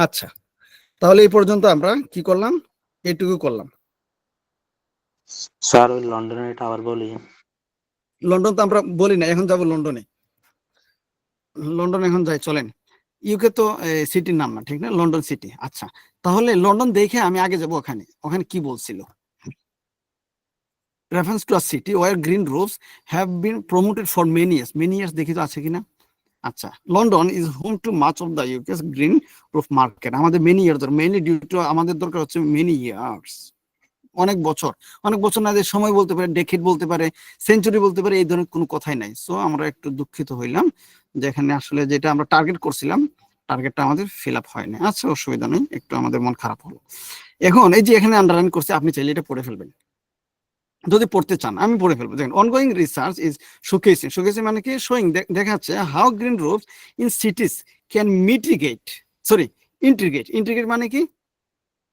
আচ্ছা, তাহলে এই পর্যন্ত আমরা কি করলাম? এইটুকু করলাম। স্যার ওই লন্ডনের এটা আবার বলি। লন্ডন তো আমরা বলি না, এখন যাব লন্ডনে। লন্ডন এখন যাই, চলেন। ইউকে তো সিটির নাম না, ঠিক না? London city. আচ্ছা, তাহলে লন্ডন দেখে আমি আগে যাব ওখানে। ওখানে কি বলছিল? Reference to a city where green roofs have been promoted for many years. Many years দেখি তো আছে কিনা। আচ্ছা, London is home to much of the UK's green roof market. আমাদের মেনি ইয়ার দরকার, মেইনলি ডিউ টু আমাদের দরকার হচ্ছে মেনি ইয়ার্স, অনেক বছর। অনেক বছর না, যে সময় বলতে পারে, ডেকেড বলতে পারে, সেঞ্চুরি বলতে পারে, এই ধরনের কোনো কথাই নাই। সো আমরা একটু দুঃখিত হইলাম যে এখানে আসলে যেটা আমরা টার্গেট করছিলাম, টার্গেটটা আমাদের ফিল আপ হয়নি। আচ্ছা, অসুবিধা নেই, একটু আমাদের মন খারাপ হলো। এখন এই যে এখানে আন্ডারলাইন করছে, আপনি চাইলে এটা পড়ে ফেলবেন যদি পড়তে চান। আমি পড়ে ফেলবো। দেখেন, ongoing research is showcasing. Showcasing মানে কি? শোয়িং, দেখাচ্ছে how green roofs in সিটিজ can mitigate, sorry integrate. Integrate মানে কি?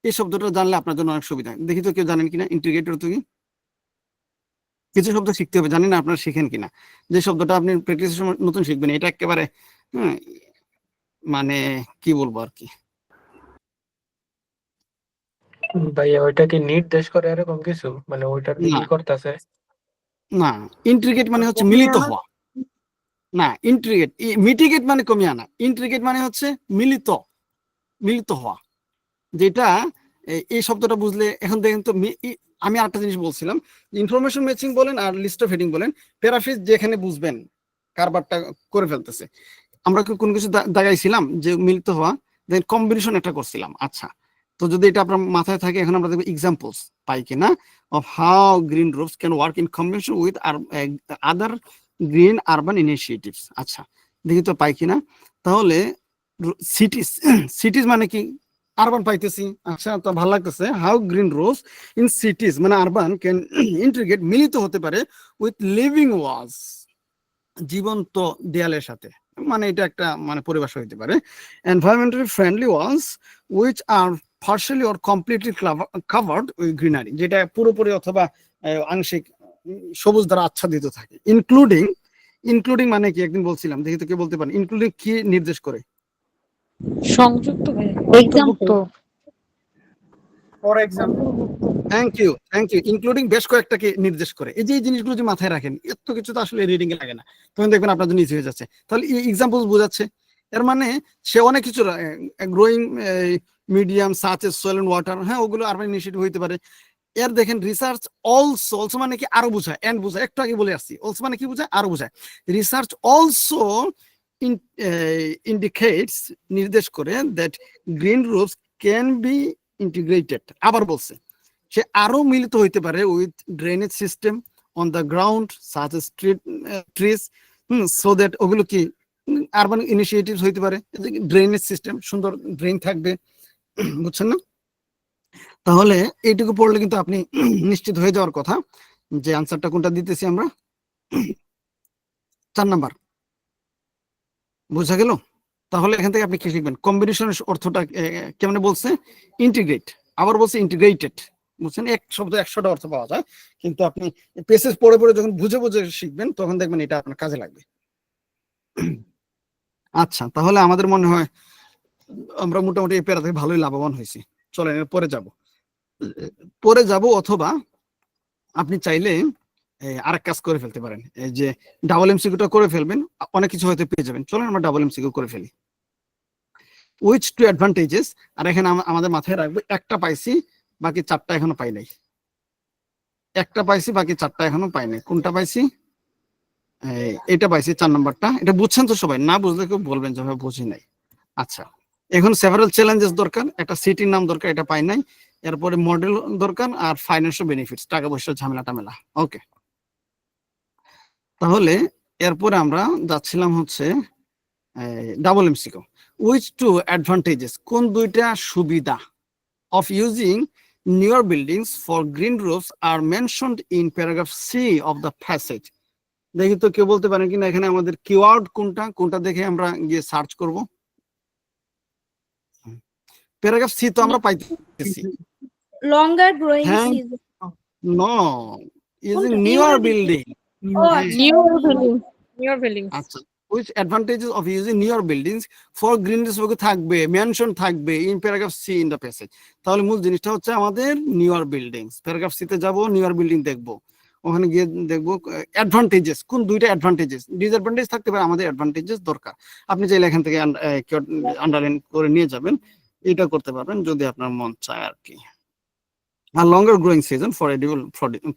এই শব্দটা জানলে আপনার জন্য অনেক সুবিধা। দেখি তো কেউ জানেন কিনা ইন্টিগ্রেটর? তো কি কিছু শব্দ শিখতে হবে, জানি না আপনারা শিখেন কিনা। যে শব্দটা আপনি প্র্যাকটিসের সময় নতুন শিখবেন, এটা একেবারে মানে কি বলবো আর কি। ভাইয়া ওইটা কি নির্দেশ করে এরকম কিছু, মানে ওইটার না কি করতেছে? না, ইন্টিগ্রেট মানে হচ্ছে মিলিত হওয়া। না, ইন্টিগ্রেট, মিটিগেট মানে কমিয়ে আনা। ইন্টিগ্রেট মানে হচ্ছে মিলিত, মিলিত হওয়া। যেটা এই শব্দটা বুঝলে, এখন দেখেন তো, আমি আরেকটা জিনিস বলছিলাম, ইনফরমেশন ম্যাচিং বলেন আর লিস্ট অফ হেডিং বলেন, প্যারাফ্রেজ যেখানে বুঝবেন কারবারটা করে ফেলতেছে। আমরা কোন কিছু দাগাইছিলাম যে মিলিত হওয়া, দেন কম্বিনেশন একটা করছিলাম। আচ্ছা, তো যদি এটা আপনার মাথায় থাকে, এখন আমরা দেখবো এক্সাম্পলস পাই কিনা of how green roofs can work in combination with other green urban initiatives. আচ্ছা, দেখি তো পাই কিনা। তাহলে সিটিজ, সিটিজ মানে কি? আরবান পাইতেছি। আচ্ছা, তো ভালো লাগতেছে। হাউ গ্রিন রুফস ইন সিটিজ মানে আরবান ক্যান ইন্টিগ্রেট, মিলিত হতে পারে উইথ লিভিং ওয়ালস, জীবন্ত দেয়ালের সাথে। মানে এটা একটা মানে পরিভাষা হইতে পারে। Environmentally friendly walls which are partially or completely covered with greenery, যেটা পুরোপুরি অথবা আংশিক সবুজ দ্বারা আচ্ছাদিত থাকে। ইনক্লুডিং, ইনক্লুডিং মানে কি? একদিন বলছিলাম, দেখি তো কে বলতে পারেন ইনক্লুডিং কি নির্দেশ করে? সংযুক্ত example. For example. Thank you, thank you. Including বেশ কয়েকটাকে নির্দেশ করে। এই যে এই জিনিসগুলো যে মাথায় রাখেন, এত কিছু তো আসলে রিডিং এ লাগে না, তখন দেখবেন আপনার জন্য ইজি হয়ে যাচ্ছে। তাহলে এই এক্সাম্পল বোঝাচ্ছে, এর মানে সে অনেক কিছু, growing medium such as soil and water, হ্যাঁ, ওগুলো আরবান ইনিশিয়েটিভ হইতে পারে। এর দেখেন রিসার্চ অলসো, অলসো মানে কি? আরো বোঝায়, এন্ড বোঝায়। একটু আগে বলে আসছি, অলসো মানে কি বোঝায়? আরো বোঝায়। রিসার্চ অলসো ইন্ডিকেটস, নির্দেশ করে, that green roofs can be integrated. আবার বলছে সে আরো মিলিত হইতে পারে with drainage system on the ground such as trees, so that ওগুলো কি আরবান ইনিশিয়েটিভস হইতে পারে। ড্রেনেজ সিস্টেম, সুন্দর ড্রেন থাকবে, বুঝছেন না? তাহলে এইটুকু পড়লে কিন্তু আপনি নিশ্চিত হয়ে যাওয়ার কথা যে আনসারটা কোনটা দিতেছি আমরা। 4 নাম্বার বোঝা গেল? তাহলে এখান থেকে আপনি কি শিখবেন? কম্বিনেশনের অর্থটা কেমনে বলছে? ইন্টিগ্রেট, আবার বলছে ইন্টিগ্রেটেড। বুঝছেন, এক শব্দ 100টা অর্থ পাওয়া যায়, কিন্তু আপনি পেসেজ পড়ে পড়ে যখন বুঝে বুঝে শিখবেন তখন দেখবেন এটা আপনার কাজে লাগবে। আচ্ছা, তাহলে আমাদের মনে হয় আমরা মোটামুটি এই প্যারা থেকে ভালোই লাভবান হয়েছি। চলেন পরে যাব, অথবা আপনি চাইলে আরেক কাজ করে ফেলতে পারেন, এই যে ডাবল এমসিকিউটা করে ফেলবেন, অনেক কিছু হয়তো পেয়ে যাবেন। চলেন আমরা ডাবল এমসিকিউ করে ফেলি। উইচ টু অ্যাডভান্টেজেস, আর এখানে আমাদের মাথায় রাখবো একটা পাইছি বাকি 4টা এখনো পাই নাই। একটা পাইছি বাকি 4টা এখনো পাই নাই। কোনটা পাইছি? এটা পাইছি 4 নাম্বারটা। এটা বুঝছেন তো সবাই? না বুঝলে কেউ বলবেন যে বুঝি নাই। আচ্ছা, এখন সেভারাল চ্যালেঞ্জেস দরকার, একটা সিটির নাম দরকার, এটা পাই নাই। এরপরে মডেল দরকার, আর ফাইন্যান্সিয়াল বেনিফিটস, টাকা পয়সা ঝামেলা টামেলা। ওকে, তাহলে এরপরে আমরা যাচ্ছিলাম হচ্ছে double MCQ. Which two advantages, কোন দুইটা সুবিধা of using newer buildings for green roofs are mentioned in paragraph C of the passage? দেখি তো কেউ বলতে পারেন কিনা এখানে আমাদের কিওয়ার্ড কোনটা দেখে আমরা গিয়ে সার্চ করব। প্যারাগ্রাফ সি তো আমরা পাইতেছি। Longer growing হ্যাঁ, season. নো, ইউজিং কোনটা? Newer building. আচ্ছা। Newer buildings. আচ্ছা, which advantages of using newer buildings for green roofs থাকবে, মেনশন থাকবে in paragraph C in the passage। তাহলে মূল জিনিসটা হচ্ছে আমাদের নিউয়ার বিল্ডিংস। প্যারাগ্রাফ সি তে যাব, নিউয়ার বিল্ডিং দেখব, ওখানে গিয়ে দেখবো অ্যাডভান্টেজেস, কোন দুইটা অ্যাডভান্টেজেস। ডিসঅ্যাডভান্টেজ থাকতে পারে, আমাদের অ্যাডভান্টেজেস দরকার। আপনি চাইলে এখান থেকে আন্ডারলাইন করে নিয়ে যাবেন, এটা করতে পারবেন যদি আপনার মন চায় আর কি। A longer growing season for edible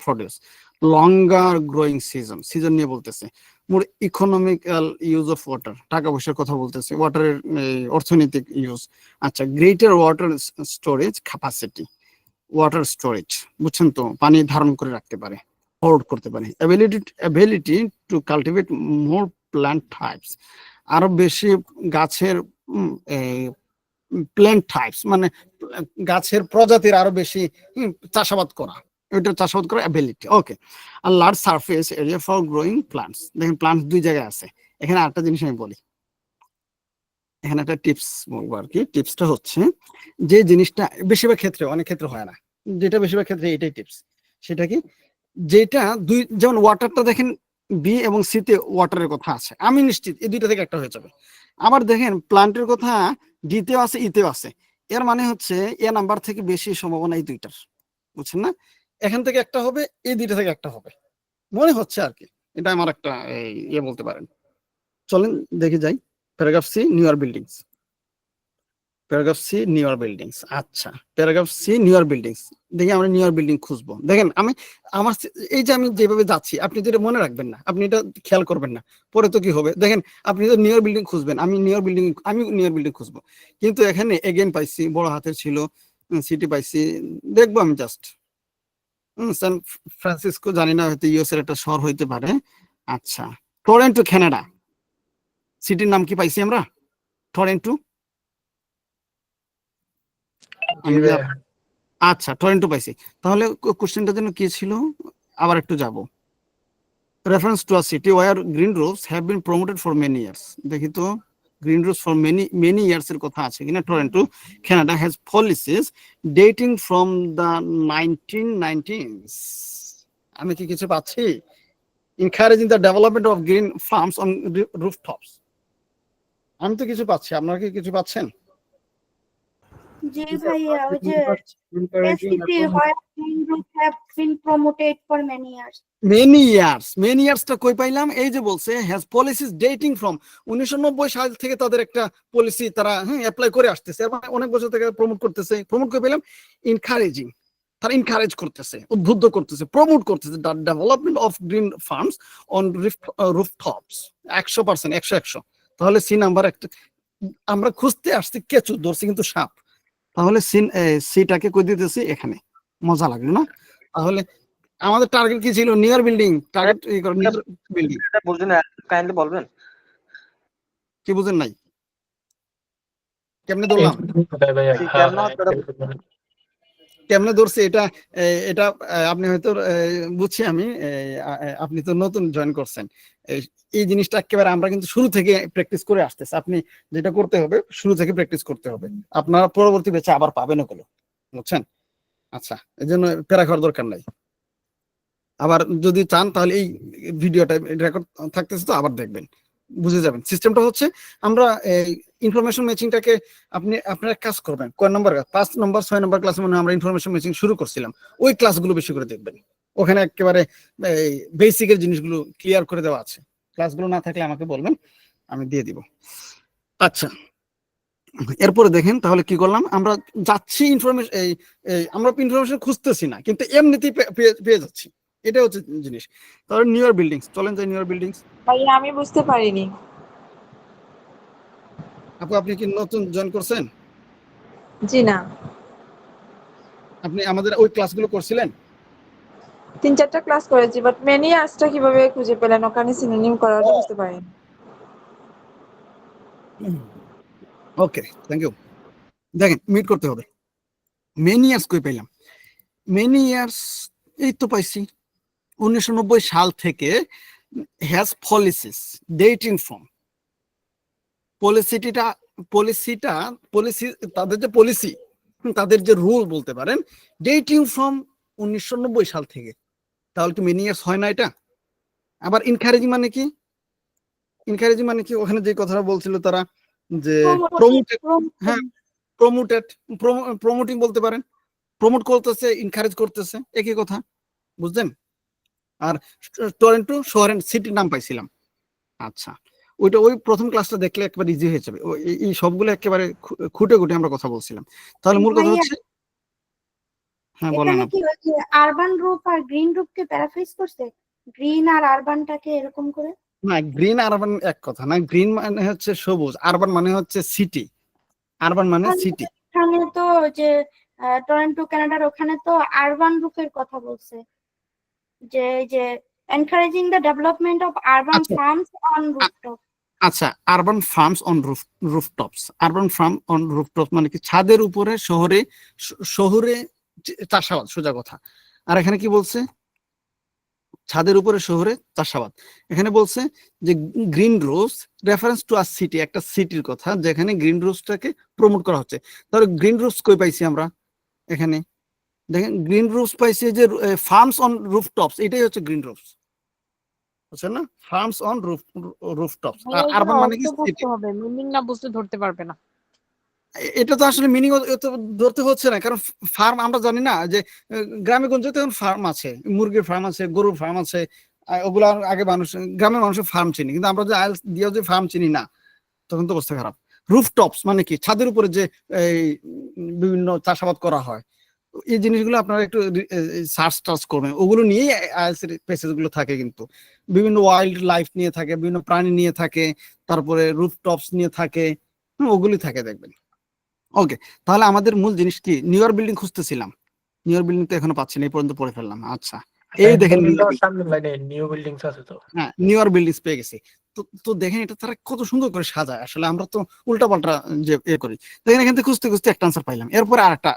produce, longer growing season নিয়ে বলতেছে। মোর ইকোনমিক্যাল ইউজ অফ ওয়াটার, টাকা পয়সার কথা বলতেছে, ওয়াটারের অর্থনৈতিক ইউজ। আচ্ছা, greater water storage capacity, water storage, বুঝছেন তো, পানি ধারণ করে রাখতে পারে, হোল্ড করতে পারে। Ability to cultivate more plant types, আরো বেশি গাছের প্ল্যান্ট টাইপস মানে গাছের প্রজাতির আরো বেশি চাষাবাদ করা, এটা চাষাবাদ করা অ্যাবিলিটি। ওকে, আর large surface area for growing plants. দেখেন প্লান্টস দুই জায়গায় আছে। এখানে আরেকটা জিনিস আমি বলি, এখানে একটা টিপস বলবো আর কি। টিপসটা হচ্ছে যে জিনিসটা বেশিরভাগ ক্ষেত্রে, অনেক ক্ষেত্রে হয় না, যেটা বেশিরভাগ ক্ষেত্রে এটাই টিপস। সেটা কি? যেটা দুই, যেমন ওয়াটারটা দেখেন বি এবং সি তে ওয়াটারের কথা আছে, আমি নিশ্চিত এই দুইটা থেকে একটা হয়ে যাবে। আবার দেখেন প্লান্টের কথা ডিতেও আছে, ইতেও আছে। এর মানে হচ্ছে এ নাম্বার থেকে বেশি সম্ভাবনা এই দুইটার, বুঝছেন না? এখান থেকে একটা হবে, এই দুইটা থেকে একটা হবে মনে হচ্ছে আর কি। এটা আমার একটা বলতে পারেন। চলেন দেখে যাই। Paragraph C newer buildings, paragraph C newer buildings. আচ্ছা, প্যারাগ্রাফ সি নিউয়ার বিল্ডিংস, দেখি আমরা নিউয়ার বিল্ডিং খুঁজবো। দেখেন আমার এই যে আমি যেভাবে যাচ্ছি, আপনি যেটা মনে রাখবেন না, আপনি এটা খেয়াল করবেন না, পরে তো কি হবে। দেখেন আপনি তো নিউয়ার বিল্ডিং খুঁজবেন, আমি নিউয়ার বিল্ডিং খুঁজবো, কিন্তু এখানে এগেন পাইছি, বড় হাতের ছিল, সিটি পাইছি, দেখবো আমি জাস্ট সান ফ্রান্সিসকো, জানি না, হয়তো ইউএস এর একটা শহর হইতে পারে। আচ্ছা, টরেন্টো কানাডা, সিটির নাম কি পাইছি আমরা? টরেন্টো। আচ্ছা, টরেন্টো পাইছি। তাহলে কোশ্চেনটা যেন কি ছিল, আবার একটু যাব। Reference to a city where green roofs have been promoted for many years. দেখি তো green roofs for many years এর কথা আছে কিনা। Toronto Canada has policies dating from the 1990s। আমি কি কিছু পাচ্ছি? encouraging the development of green farms on rooftops। আমি তো কিছু পাচ্ছি, আপনারা কি কিছু পাচ্ছেন? জি ভাইয়া, ওই যে SCT where green roofs have been promoted for many years. Many ইয়ার্সটা কই পাইলাম? এই যে বলছে হ্যাজ পলিসিস ডেটিং ফ্রম 1990 সাল থেকে তাদের একটা পলিসি তারা অ্যাপ্লাই করে আসতেছে, অনেক বছর থেকে প্রমোট করতেছে। প্রমোট করে পেলাম ইনকারেজিং, তারা ইনকারেজ করতেছে, উদ্বুদ্ধ করতেছে, প্রমোট করতেছে the development of green farms on rooftops. 100%, 100। তাহলে সি নাম্বার একটা আমরা খুঁজতে আসছি, কেঁচু ধরছি কিন্তু সাপ। তাহলে সিটাকে কই দিতেছি এখানে। মজা লাগলো না? তাহলে আমাদের টার্গেট কি ছিল? Near building. Target near building. এটা বুঝুন, কাইন্ডলি বলবেন কি বুঝেন নাই? কেমনে ধরলাম? কেমনে ধরছে এটা এটা আপনি হয়তো বুঝছি আমি আপনি তো নতুন জয়েন করছেন। এই জিনিসটা একেবারে আমরা কিন্তু শুরু থেকে প্র্যাকটিস করে আসতেছি। আপনি যেটা করতে হবে শুরু থেকে প্র্যাকটিস করতে হবে, আপনারা পরবর্তী ব্যাচে আবার পাবেন ওগুলো, বুঝছেন? আচ্ছা, এই জন্য প্যারা খাওয়ার দরকার নাই। আবার যদি চান তাহলে এই ভিডিওটা রেকর্ড থাকতেছে তো আবার দেখবেন, বুঝে যাবেন। সিস্টেমটা হচ্ছে আমরা ইনফরমেশন ম্যাচিংটাকে আপনারা কাজ করবেন কয় নম্বর 5 নম্বর 6 নম্বর ক্লাসে মনে হয় আমরা ইনফরমেশন ম্যাচিং শুরু করছিলাম। ওই ক্লাসগুলো বেশি করে দেখবেন, ওখানে একেবারে বেসিকের জিনিসগুলো ক্লিয়ার করে দেওয়া আছে। ক্লাসগুলো না থাকলে আমাকে বলবেন, আমি দিয়ে দিব। আচ্ছা, এরপরে দেখেন তাহলে কি করলাম, আমরা যাচ্ছি ইনফরমেশন আমরা ইনফরমেশন খুঁজতেছি না, কিন্তু এমনিতেই পেয়ে যাচ্ছি। এটা হচ্ছে জিনিস। তাহলে নিউ ইয়ার বিল্ডিংস, চলেন যাই নিউ ইয়ার বিল্ডিংস। ভাইয়া আমি বুঝতে পারিনি। আপু আপনি কি নতুন জয়েন করছেন? জি না, আপনি আমাদের ওই ক্লাসগুলো করছিলেন? 3-4টা ক্লাস করেছি, বাট মেনি আজটা কিভাবে খুঁজে পেলেন? ওখানে সিনোনিম করা ওটা বুঝতে পারিনি। ওকে, থ্যাংক ইউ। দেখেন মিট করতে হবে। মেনি ইয়ার্স কই পেলাম? মেনি ইয়ার্স এই তো পাইছি 1990 সাল থেকে has policies dating from policy তাদের যে পলিসি, তাদের যে রুল বলতে পারেন, ডেটিং ফ্রম 1990 সাল থেকে। তাহলে কি মেনি ইয়ার্স হয় না এটা? আবার ইনকারেজিং মানে কি? ইনকারেজিং মানে কি? ওখানে যে কথাটা বলছিল তারা যে প্রমোটেড, হ্যাঁ প্রমোটিং বলতে পারেন, প্রমোট করতেছে, ইনকারেজ করতেছে, একই কথা, বুঝলেন? আর টরন্টো শহরের সিটির নাম পাইছিলাম। আচ্ছা, ওইটা ওই প্রথম ক্লাসটা দেখলে একবার ইজি হয়ে যাবে। এই সবগুলো একেবারে খুঁটে খুঁটে আমরা কথা বলছিলাম। তাহলে মূল কথা হচ্ছে, হ্যাঁ বলেন। এখানে কি হচ্ছে, আরবান রূপ আর গ্রিন রূপকে প্যারাফ্রেজ করছে, গ্রিন আর আরবানটাকে এরকম করে। না, গ্রিন আরবান এক কথা না। গ্রিন মানে হচ্ছে সবুজ, আরবান মানে হচ্ছে সিটি। আরবান মানে সিটি। এখানে তো যে টরন্টো কানাডার ওখানে তো আরবান রূপের কথা বলছে, যে encouraging the development of urban farms on rooftop. আচ্ছা, urban farms on rooftops. Urban farm on rooftops মানে কি? ছাদের উপরে, শহরে চাষাবাদ, সোজা কথা। আর এখানে কি বলছে? ছাদের উপরে শহরে চাষাবাদ। এখানে বলছে যে green rose reference to a city, একটা সিটির কথা, যেখানে গ্রিন রোজটাকে প্রমোট করা হচ্ছে। তাহলে গ্রিন রোজ কই পাইছি আমরা? এখানে দেখেন গ্রিন রোজ পাইছি যে ফার্মস অন রুফটপস, এটাই হচ্ছে গ্রিন রোজ, বুঝছেন না? Farms on rooftops. আর আরবান মানে কি? সিটি। হবে মিনিং না বুঝতে ধরতে পারবে না। এটা তো আসলে মিনিং ধরতে হচ্ছে না, কারণ ফার্ম আমরা জানি না যে গ্রামে গঞ্জে তো ফার্ম আছে, মুরগির ফার্ম আছে, গরুর ফার্ম আছে। ওগুলো আগে মানুষ, গ্রামের মানুষের ফার্ম চিনি, কিন্তু আমরা যে আইএলস দিয়েও যে ফার্ম চিনি না, তখন তো অবস্থা খারাপ। রুফটপস মানে কি? ছাদের উপরে যে এই বিভিন্ন চাষাবাদ করা হয়, এই জিনিসগুলো আপনারা একটু সার্চ টার্চ করবেন। ওগুলো নিয়েই আইএলস এর পেসেজ গুলো থাকে, কিন্তু বিভিন্ন ওয়াইল্ড লাইফ নিয়ে থাকে, বিভিন্ন প্রাণী নিয়ে থাকে, তারপরে রুফটপস নিয়ে থাকে, ওগুলি থাকে দেখবেন। ওকে, তাহলে আমাদের মূল জিনিস কি? নিউ ইয়র্ক বিল্ডিং খুঁজতেছিলাম, নিউ ইয়র্ক বিল্ডিং তো এখনো পাচ্ছি না, এই পর্যন্ত পড়ে ফেললাম। আচ্ছা, এই দেখেন সামনে লাইনে নিউ বিল্ডিংস আছে তো। হ্যাঁ, নিউ ইয়র্ক বিল্ডিংস পেয়ে গেছি। তো দেখেন এটা তারা কত সুন্দর করে সাজায়। আসলে আমরা তো উল্টা পাল্টা যে করি। দেখেন এখান থেকে খুঁজতে খুঁজতে একটা আনসার পাইলাম। এরপরে আরেকটা,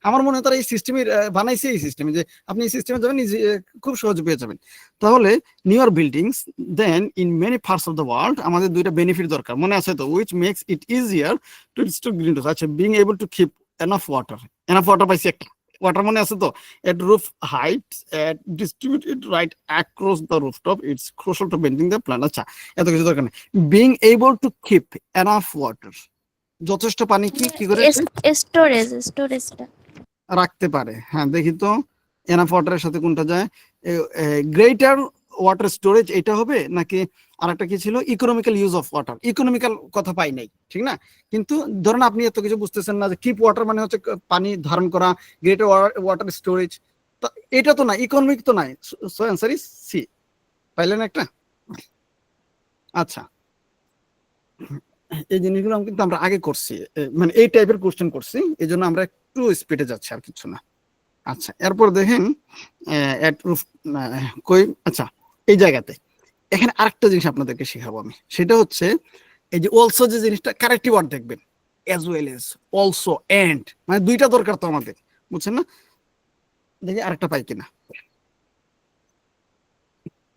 আমার মনে হয় তারা এই সিস্টেমে বানাইছে, এই সিস্টেমে যে আপনি এই সিস্টেমে যাবেন, খুব সহজে পেয়ে যাবেন। তাহলে New York buildings than in many parts of the world, আমাদের দুইটা বেনিফিট দরকার, মনে আছে তো? Which makes it easier to distribute green roofs. আচ্ছা, being able to keep enough water. Enough water পাইছি একটা, ওয়াটার মনে আছে তো? at roof height, distribute it right across the rooftop, it's crucial to maintaining the plant. আচ্ছা, এত কিছু দরকার নেই। being able to keep enough water, যথেষ্ট পানি কি করে স্টোরেজটা রাখতে পারে। হ্যাঁ, দেখি তো এনাফ ওয়াটারের সাথে কোনটা যায়? গ্রেটার ওয়াটার স্টোরেজ এটা হবে, নাকি আরেকটা কি ছিল? Economical use of water. Economical কথা পাই নাই, ঠিক না? কিন্তু ধরেন আপনি এত কিছু বুঝতেছেন না যে কিপ ওয়াটার মানে হচ্ছে পানি ধারণ করা, গ্রেটার ওয়াটার স্টোরেজ, তো এটা তো না, ইকোনমিক তো নাই। So answer is C. পাইলেন একটা? আচ্ছা, এই জিনিসগুলো কিন্তু আমরা আগে করছি, মানে এই টাইপের কোশ্চেন করছি, এই জন্য আমরা একটু স্পিডে যাচ্ছি, আর কিছু না। আচ্ছা, এরপর দেখেন কই, আচ্ছা এই জায়গাতে এখানে আরেকটা জিনিস আপনাদেরকে শেখাবো আমি, সেটা হচ্ছে এই যে অলসো যে জিনিসটা, কারেক্টিভ ওয়ার্ড দেখবেন, as well as, also, and, মানে দুইটা দরকার তো আমাদের, বুঝছেন না? দেখি আরেকটা পাই কিনা,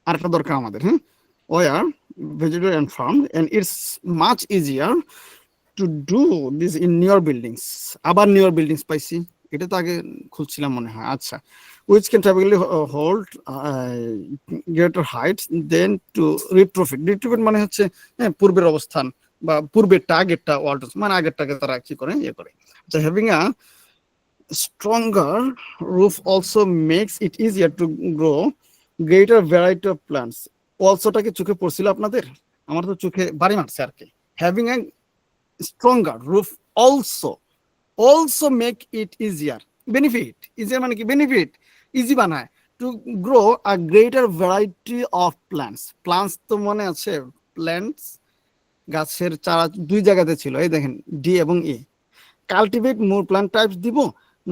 আরেকটা দরকার আমাদের। হ্যাঁ, where vegetable and farm and it's much easier to do this in newer buildings. আবার নিউর বিল্ডিংস পাইছি, এটা তো আগে খুঁজছিলাম মনে হয়। আচ্ছা, which can typically hold greater heights than to retrofit. Retrofit মানে হচ্ছে হ্যাঁ পূর্বের অবস্থান বা পূর্বেরটা আগেরটা ওয়ার্ল্ড মানে আগেরটাকে তারা কি করে ইয়ে করে। আচ্ছা, having a stronger roof also makes it easier to grow greater variety of plants. অলসোটাকে চোখে পড়ছিল আপনাদের? আমার তো চোখে বাড়ি মারছে আর কি। Having a stronger roof also make it easier. Benefit, easier মানে কি বেনিফিট, ইজি বানায়। To grow a greater variety of plants. Plants তো মনে আছে, প্ল্যান্টস গাছের চারা দুই জায়গাতে ছিল, এই দেখেন ডি এবং E. Cultivate more plant types দিব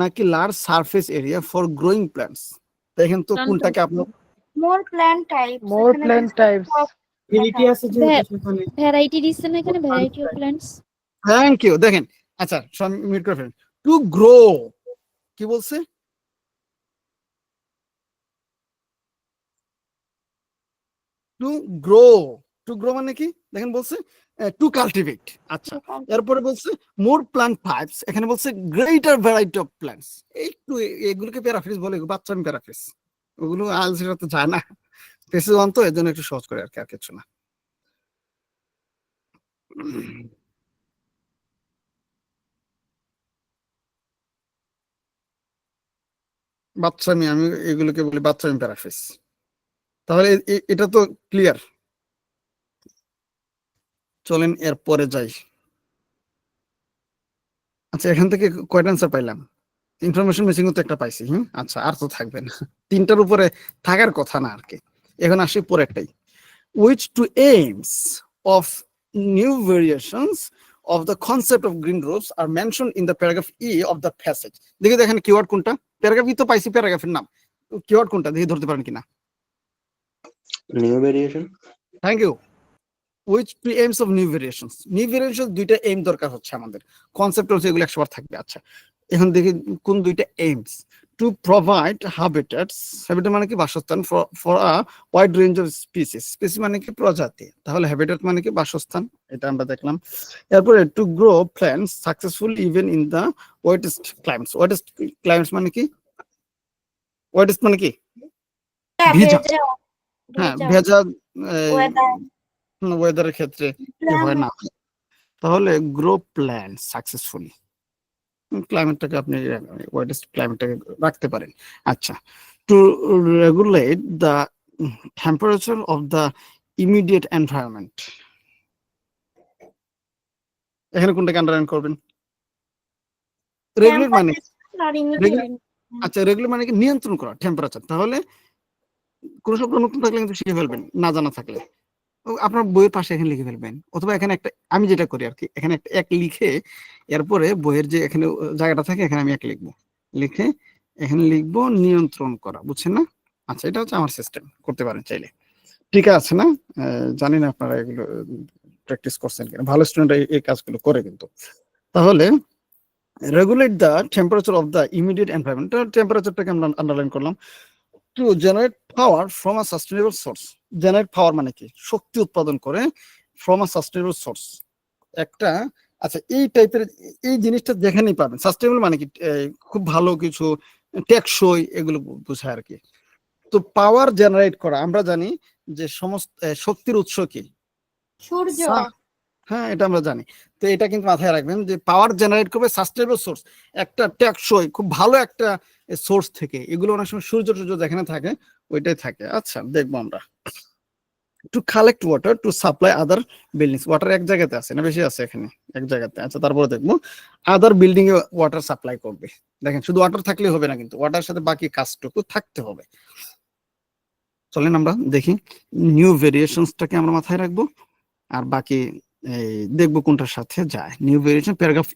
নাকি large surface area for growing plants? দেখেন তো কোনটাকে আপনি। More plant type, more plant types variety আছে যে সেখানে। ভ্যারাইটি দিচ্ছে না এখানে, variety of plants. Thank you. দেখেন, আচ্ছা সব মিউট করে ফেলেন। টু গ্রো কি বলছে? টু গ্রো, টু গ্রো মানে কি দেখেন বলছে টু কাল্টিভেট। আচ্ছা, এরপরে বলছে মোর প্ল্যান্ট টাইপস, এখানে বলছে গ্রেটার ভ্যারাইটি অফ প্ল্যান্টস। একটু এগুলোকে প্যারাফ্রেজ বলে, বাচ্চা আমি প্যারাফ্রেজ, ওগুলো আজ সেটা তো যায় না, পেসে ওয়ান তো এর জন্য একটু সহজ করে আর কি, আর কিছু না। বাচ্চামি, আমি এগুলোকে বলি বাচ্চামি প্যারাফ্রেজ। তাহলে এটা তো ক্লিয়ার। চলেন এরপরে যাই। আচ্ছা, এখান থেকে কয়টা অ্যান্সার পাইলাম? ইনফরমেশন মিসিং তো একটা পাইছি। আচ্ছা, আর তো থাকবে না, তিনটার উপরে থাকার কথা না আর কি। এখন আসি পরেরটাই। which two aims of new variations of the concept of green roofs are mentioned in the paragraph E of the passage? দেখি দেখেন কিওয়ার্ড কোনটা। প্যারাগ্রাফ ই তো পাইছি, প্যারাগ্রাফের নাম, কিওয়ার্ড কোনটা দেখি ধরতে পারেন কিনা। New variation. Thank you. which two aims of new variations? New variation দুইটা এইম দরকার হচ্ছে আমাদের, কনসেপ্ট হচ্ছে এগুলো 100 বার থাকবে। আচ্ছা, এখন দেখি কোন দুইটা aims. To provide habitats, habitat মানে কি বাসস্থান, for a wide range of species, species মানে কি প্রজাতি, তাহলে হ্যাবিটেট মানে কি বাসস্থান, এটা আমরা দেখলাম। এরপরে to grow plants successful even in the wettest climates. Wettest climates মানে কি? ওয়েটেস্ট মানে কি ভেজা, হ্যাঁ ভেজা ওয়েদারের ক্ষেত্রে হয় না, তাহলে গ্রো প্ল্যান্ট সাকসেসফুলি। ক্লাইমেটটাকে আপনি ওয়েটেস্ট ক্লাইমেটটাকে রাখতে পারেন। আচ্ছা, to regulate the temperature of the immediate environment, এখানে কোনটাকে আন্ডারলাইন করবেন? রেগুলেট মানে আচ্ছা, রেগুলেট মানে কি নিয়ন্ত্রণ করা টেম্পারেচার। তাহলে কোন শব্দ নতুন থাকলে কিন্তু শিখে ফেলবেন, না জানা থাকলে আপনার বইয়ের পাশে এখানে লিখে ফেলবেন, অথবা এখানে একটা, আমি যেটা করি আর কি, এখানে একটা এক লিখে এরপরে বইয়ের যে এখানে জায়গাটা থাকে এখানে আমি এক লিখবো, লিখে এখানে লিখবো নিয়ন্ত্রণ করা, বুঝছেন না? আচ্ছা, এটা হচ্ছে আমার সিস্টেম, করতে পারেন চাইলে। ঠিক আছে না? জানি না আপনারা এগুলো প্র্যাকটিস করছেন কিনা, ভালো স্টুডেন্ট এই কাজগুলো করে কিন্তু। তাহলে regulate the temperature of the immediate environment, টেম্পারেচারটাকে আমরা আন্ডারলাইন করলাম। To generate power from a sustainable source, generate power মানে কি শক্তি উৎপাদন করে, ফ্রম আ সাস্টেনেবল সোর্স একটা। আচ্ছা, এই টাইপের এই জিনিসটা যেখানেই পাবেন, সাস্টেনেবল মানে কি খুব ভালো কিছু, টেকসই, এগুলো বোঝায় আর কি। তো পাওয়ার জেনারেট করা, আমরা জানি যে সমস্ত শক্তির উৎস কি সূর্য। হ্যাঁ, এটা আমরা জানি। তো এটা কিন্তু মাথায় রাখবেন যে পাওয়ার জেনারেট করবে সাস্টেনেবল সোর্স, একটা টেকসই খুব ভালো একটা সোর্স থেকে। এগুলো অনেক সময় সূর্য যেখানে থাকে ওইটাই থাকে। আচ্ছা, দেখবো আমরা। To collect water to supply other buildings, water এক জায়গাতে আছে না বেশি আছে? এখানে এক জায়গাতে। আচ্ছা, তারপরে দেখবো আদার বিল্ডিং এ ওয়াটার সাপ্লাই করবে। দেখেন, শুধু ওয়াটার থাকলে হবে না, কিন্তু ওয়াটার সাথে বাকি কাজটুকু থাকতে হবে। চলেন আমরা দেখি নিউ ভেরিয়েশনসটাকে আমরা মাথায় রাখবো, আর বাকি দেখবো কোনটার সাথে যায়। নিউ ভেরিয়েশন প্যারাগ্রাফ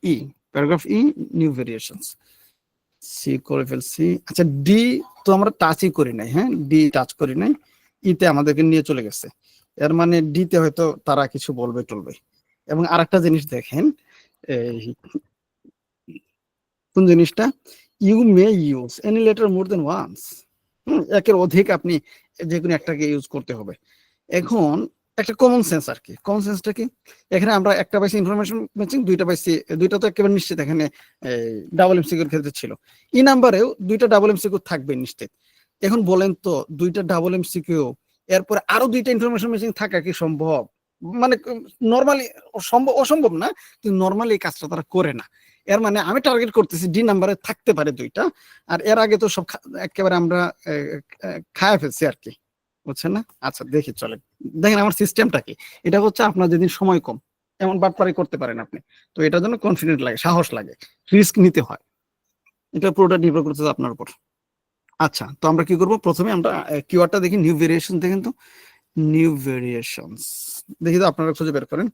ই নিউ ভেরিয়েশনস সি করে ফেলছি। আচ্ছা, ডি তো আমরা টাচই করি নাই, হ্যাঁ ডি টাচ করি নাই, ইতে আমাদেরকে নিয়ে চলে গেছে, এর মানে ডিতে হয়তো তারা কিছু বলবে টলবে। এবং আরেকটা জিনিস দেখেন, এই কোন জিনিসটা, you may use any letter more than once. একের অধিক আপনি যে কোনো একটাকে ইউজ করতে হবে। এখন একটা কমন সেন্স আর কি, কমন সেন্সটা কি, এখানে আমরা একটা পাইছি ইনফরমেশন ম্যাচিং, দুইটা পাইছি, দুইটা তো একেবারে নিশ্চিত এখানে ডাবল এমসিকিউর ক্ষেত্রে ছিল, ই নাম্বারেও দুইটা ডাবল এমসিকিউ থাকবে নিশ্চিত। এখন বলেন তো দুইটা ডাবল এমসিকিউ এরপরে আরো দুইটা ইনফরমেশন ম্যাচিং থাকা কি সম্ভব? মানে নর্মালি অসম্ভব না, কিন্তু নর্মালি এই কাজটা তারা করে না। এর মানে আমি টার্গেট করতেছি ডি নাম্বারে থাকতে পারে দুইটা, আর এর আগে তো সব একেবারে আমরা খায়া ফেলছি আর কি, বুঝছেন না? আচ্ছা দেখি চলে, দেখেন আমার সিস্টেমটা কি। এটা হচ্ছে আপনার যেদিন সময় কম এমন বাটপারি করতে পারেন আপনি, তো এটার জন্য কনফিডেন্ট লাগে, সাহস লাগে, রিস্ক নিতে হয়, এটা পুরোটা নির্ভর করতেছে আপনার উপর। আচ্ছা তো আমরা কি করব, প্রথমে আমরা কিওয়ার্ডটা দেখি, নিউ ভেরিয়েশন দেখেন তো, নিউ ভেরিয়েশনস দেখি তো আপনারা খুঁজে বের করেন,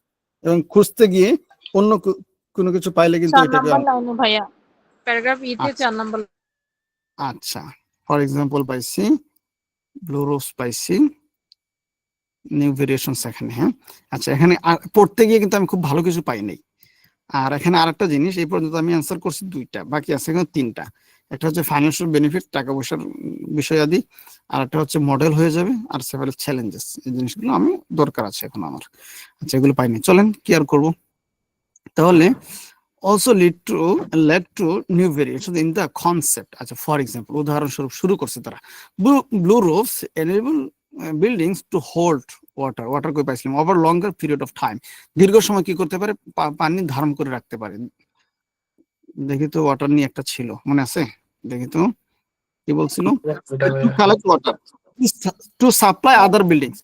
এবং খুঁজতে গিয়ে অন্য কোনো কিছু পাইলে কিন্তু 4 এটাকে নাম্বার লাইনে ভাইয়া, প্যারাগ্রাফ তে 4 নাম্বার। আচ্ছা ফর এক্সাম্পল পাইছি ব্লু রোজ, পাইছি নিউ ভেরিয়েশনস এখানে। হ্যাঁ আচ্ছা, এখানে পড়তে গিয়ে কিন্তু আমি খুব ভালো কিছু পাই নাই। আর এখানে আরেকটা জিনিস, এই পর্যন্ত আমি অ্যান্সার করছি দুইটা, বাকি আছে এখানে তিনটা। একটা হচ্ছে ফাইন্যান্সিয়াল বেনিফিট, টাকা পয়সার বিষয়াদি, আর একটা হচ্ছে মডেল হয়ে যাবে, আর সেভারাল চ্যালেঞ্জেস। এই জিনিসগুলো আমি দরকার আছে এখন আমার। আচ্ছা এগুলো পাইনি, চলেন কি আর করবো। তাহলে also led to new variations in the concept. আচ্ছা ফর এক্সাম্পল, উদাহরণস্বরূপ শুরু করছে তারা, blue roofs enable buildings to hold water কই পাইছিলাম, over longer period of time, দীর্ঘ সময় কি করতে পারে, পানি ধারণ করে রাখতে পারে। দেখি তো ওয়াটার নিয়ে একটা ছিল, মনে আছে? দেখি তো কি বলছিল, to collect water to supply other buildings,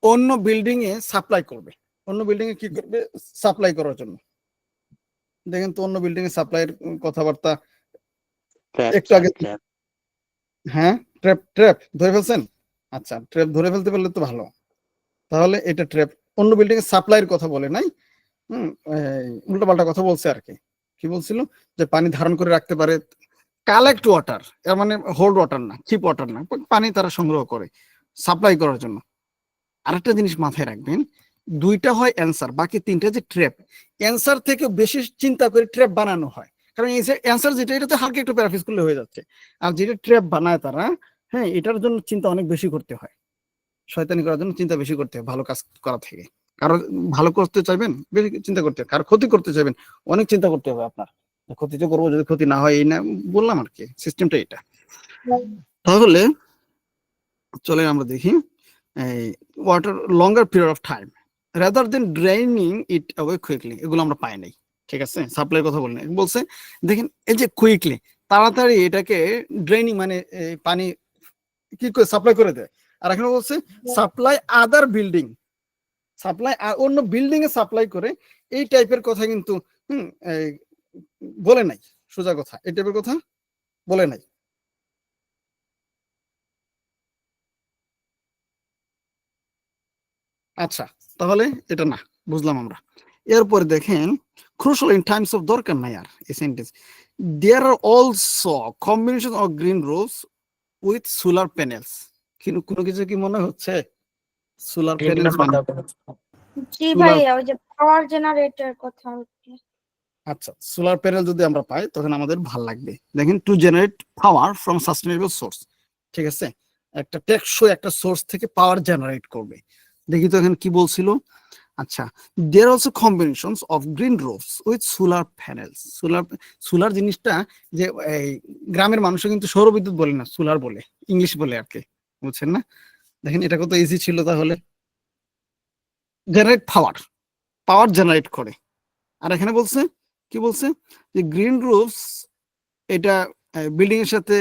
অন্য বিল্ডিং এ সাপ্লাই করবে, অন্য বিল্ডিং এ কি করবে, সাপ্লাই করার জন্য। দেখেন তো অন্য বিল্ডিং এ সাপ্লাইয়ের কথাবার্তা একটু আগে। হ্যাঁ ট্র্যাপ, ট্র্যাপ ধরে ফেলছেন? আচ্ছা ট্র্যাপ ধরে ফেলতে পারলে তো ভালো। তাহলে এটা ট্র্যাপ, অন্য বিল্ডিং এ সাপ্লাইয়ের কথা বলে নাই, উল্টো পাল্টা কথা বলছে আর কি। কি বলছিল, যে পানি ধারণ করে রাখতে পারে, কালেক্ট ওয়াটার, এর মানে হোল্ড ওয়াটার না, চিপ ওয়াটার না, পানি তারা সংগ্রহ করে সাপ্লাই করার জন্য। আরেকটা জিনিস মাথায় রাখবেন, দুইটা হয় অ্যান্সার, বাকি তিনটা যে ট্র্যাপ। অ্যান্সার থেকে বেশি চিন্তা করে ট্র্যাপ বানানো হয়, কারণ এই যে অ্যান্সার যেটা, এটা তো হালকা একটু প্যারাফ্রেজ করলে হয়ে যাচ্ছে। আর যেটা ট্র্যাপ বানায় তারা, হ্যাঁ এটার জন্য চিন্তা অনেক বেশি করতে হয়, শয়তানি করার জন্য চিন্তা বেশি করতে হয় ভালো কাজ করা থেকে। কারো ভালো করতে চাইবেন বেশি চিন্তা করতে হবে, কারো ক্ষতি করতে চাইবেন অনেক চিন্তা করতে হবে আপনার, ক্ষতি তো করবো, যদি ক্ষতি না হয় এই না বললাম আর কি, সিস্টেমটা এটা। তাহলে চলে আমরা দেখি, water longer period of time rather than ড্রেইনিং it away quickly, এগুলো আমরা পাই নাই, ঠিক আছে? সাপ্লাই কথা বলি না, বলছে দেখেন এই যে কুইকলি, তাড়াতাড়ি এটাকে ড্রেইনিং মানে পানি কি করে সাপ্লাই করে দেয়। আর এখানে বলছে সাপ্লাই আদার বিল্ডিং, সাপ্লাই অন্য বিল্ডিং এ সাপ্লাই করে, এই টাইপের কথা কিন্তু বলে নাই, সোজা কথা এই টাইপের কথা বলে নাই। আচ্ছা তাহলে এটা না, বুঝলাম আমরা। এরপরে দেখেন, ক্রুশাল ইন টাইমস অফ দরকার নাই আর এই sentence, there are also combination of green roofs with solar panels. কিন্তু কোনো কিছু কি মনে হচ্ছে সোলার প্যানেলস মানে? জি ভাইয়া, ওই যে পাওয়ার জেনারেটর কথা হচ্ছে। আচ্ছা সোলার প্যানেল যদি আমরা পাই তখন আমাদের ভাল লাগবে। দেখেন, two generate power from sustainable source, ঠিক আছে? একটা টেকসই একটা সোর্স থেকে পাওয়ার জেনারেট করবে। দেখি তো এখানে কি বলছিল। আচ্ছা, there also combinations of green roofs with solar panels. Solar জিনিসটা যে গ্রামের মানুষও কিন্তু সৌরবিদ্যুৎ বলে না, সোলার বলে, ইংলিশ বলে আর কি, বুঝছেন না? দেখেন এটা কত ইজি ছিল। তাহলে জেনারেট পাওয়ার জেনারেট করে। আর এখানে বলছে কি বলছে, যে গ্রিন রুফস এটা বিল্ডিং এর সাথে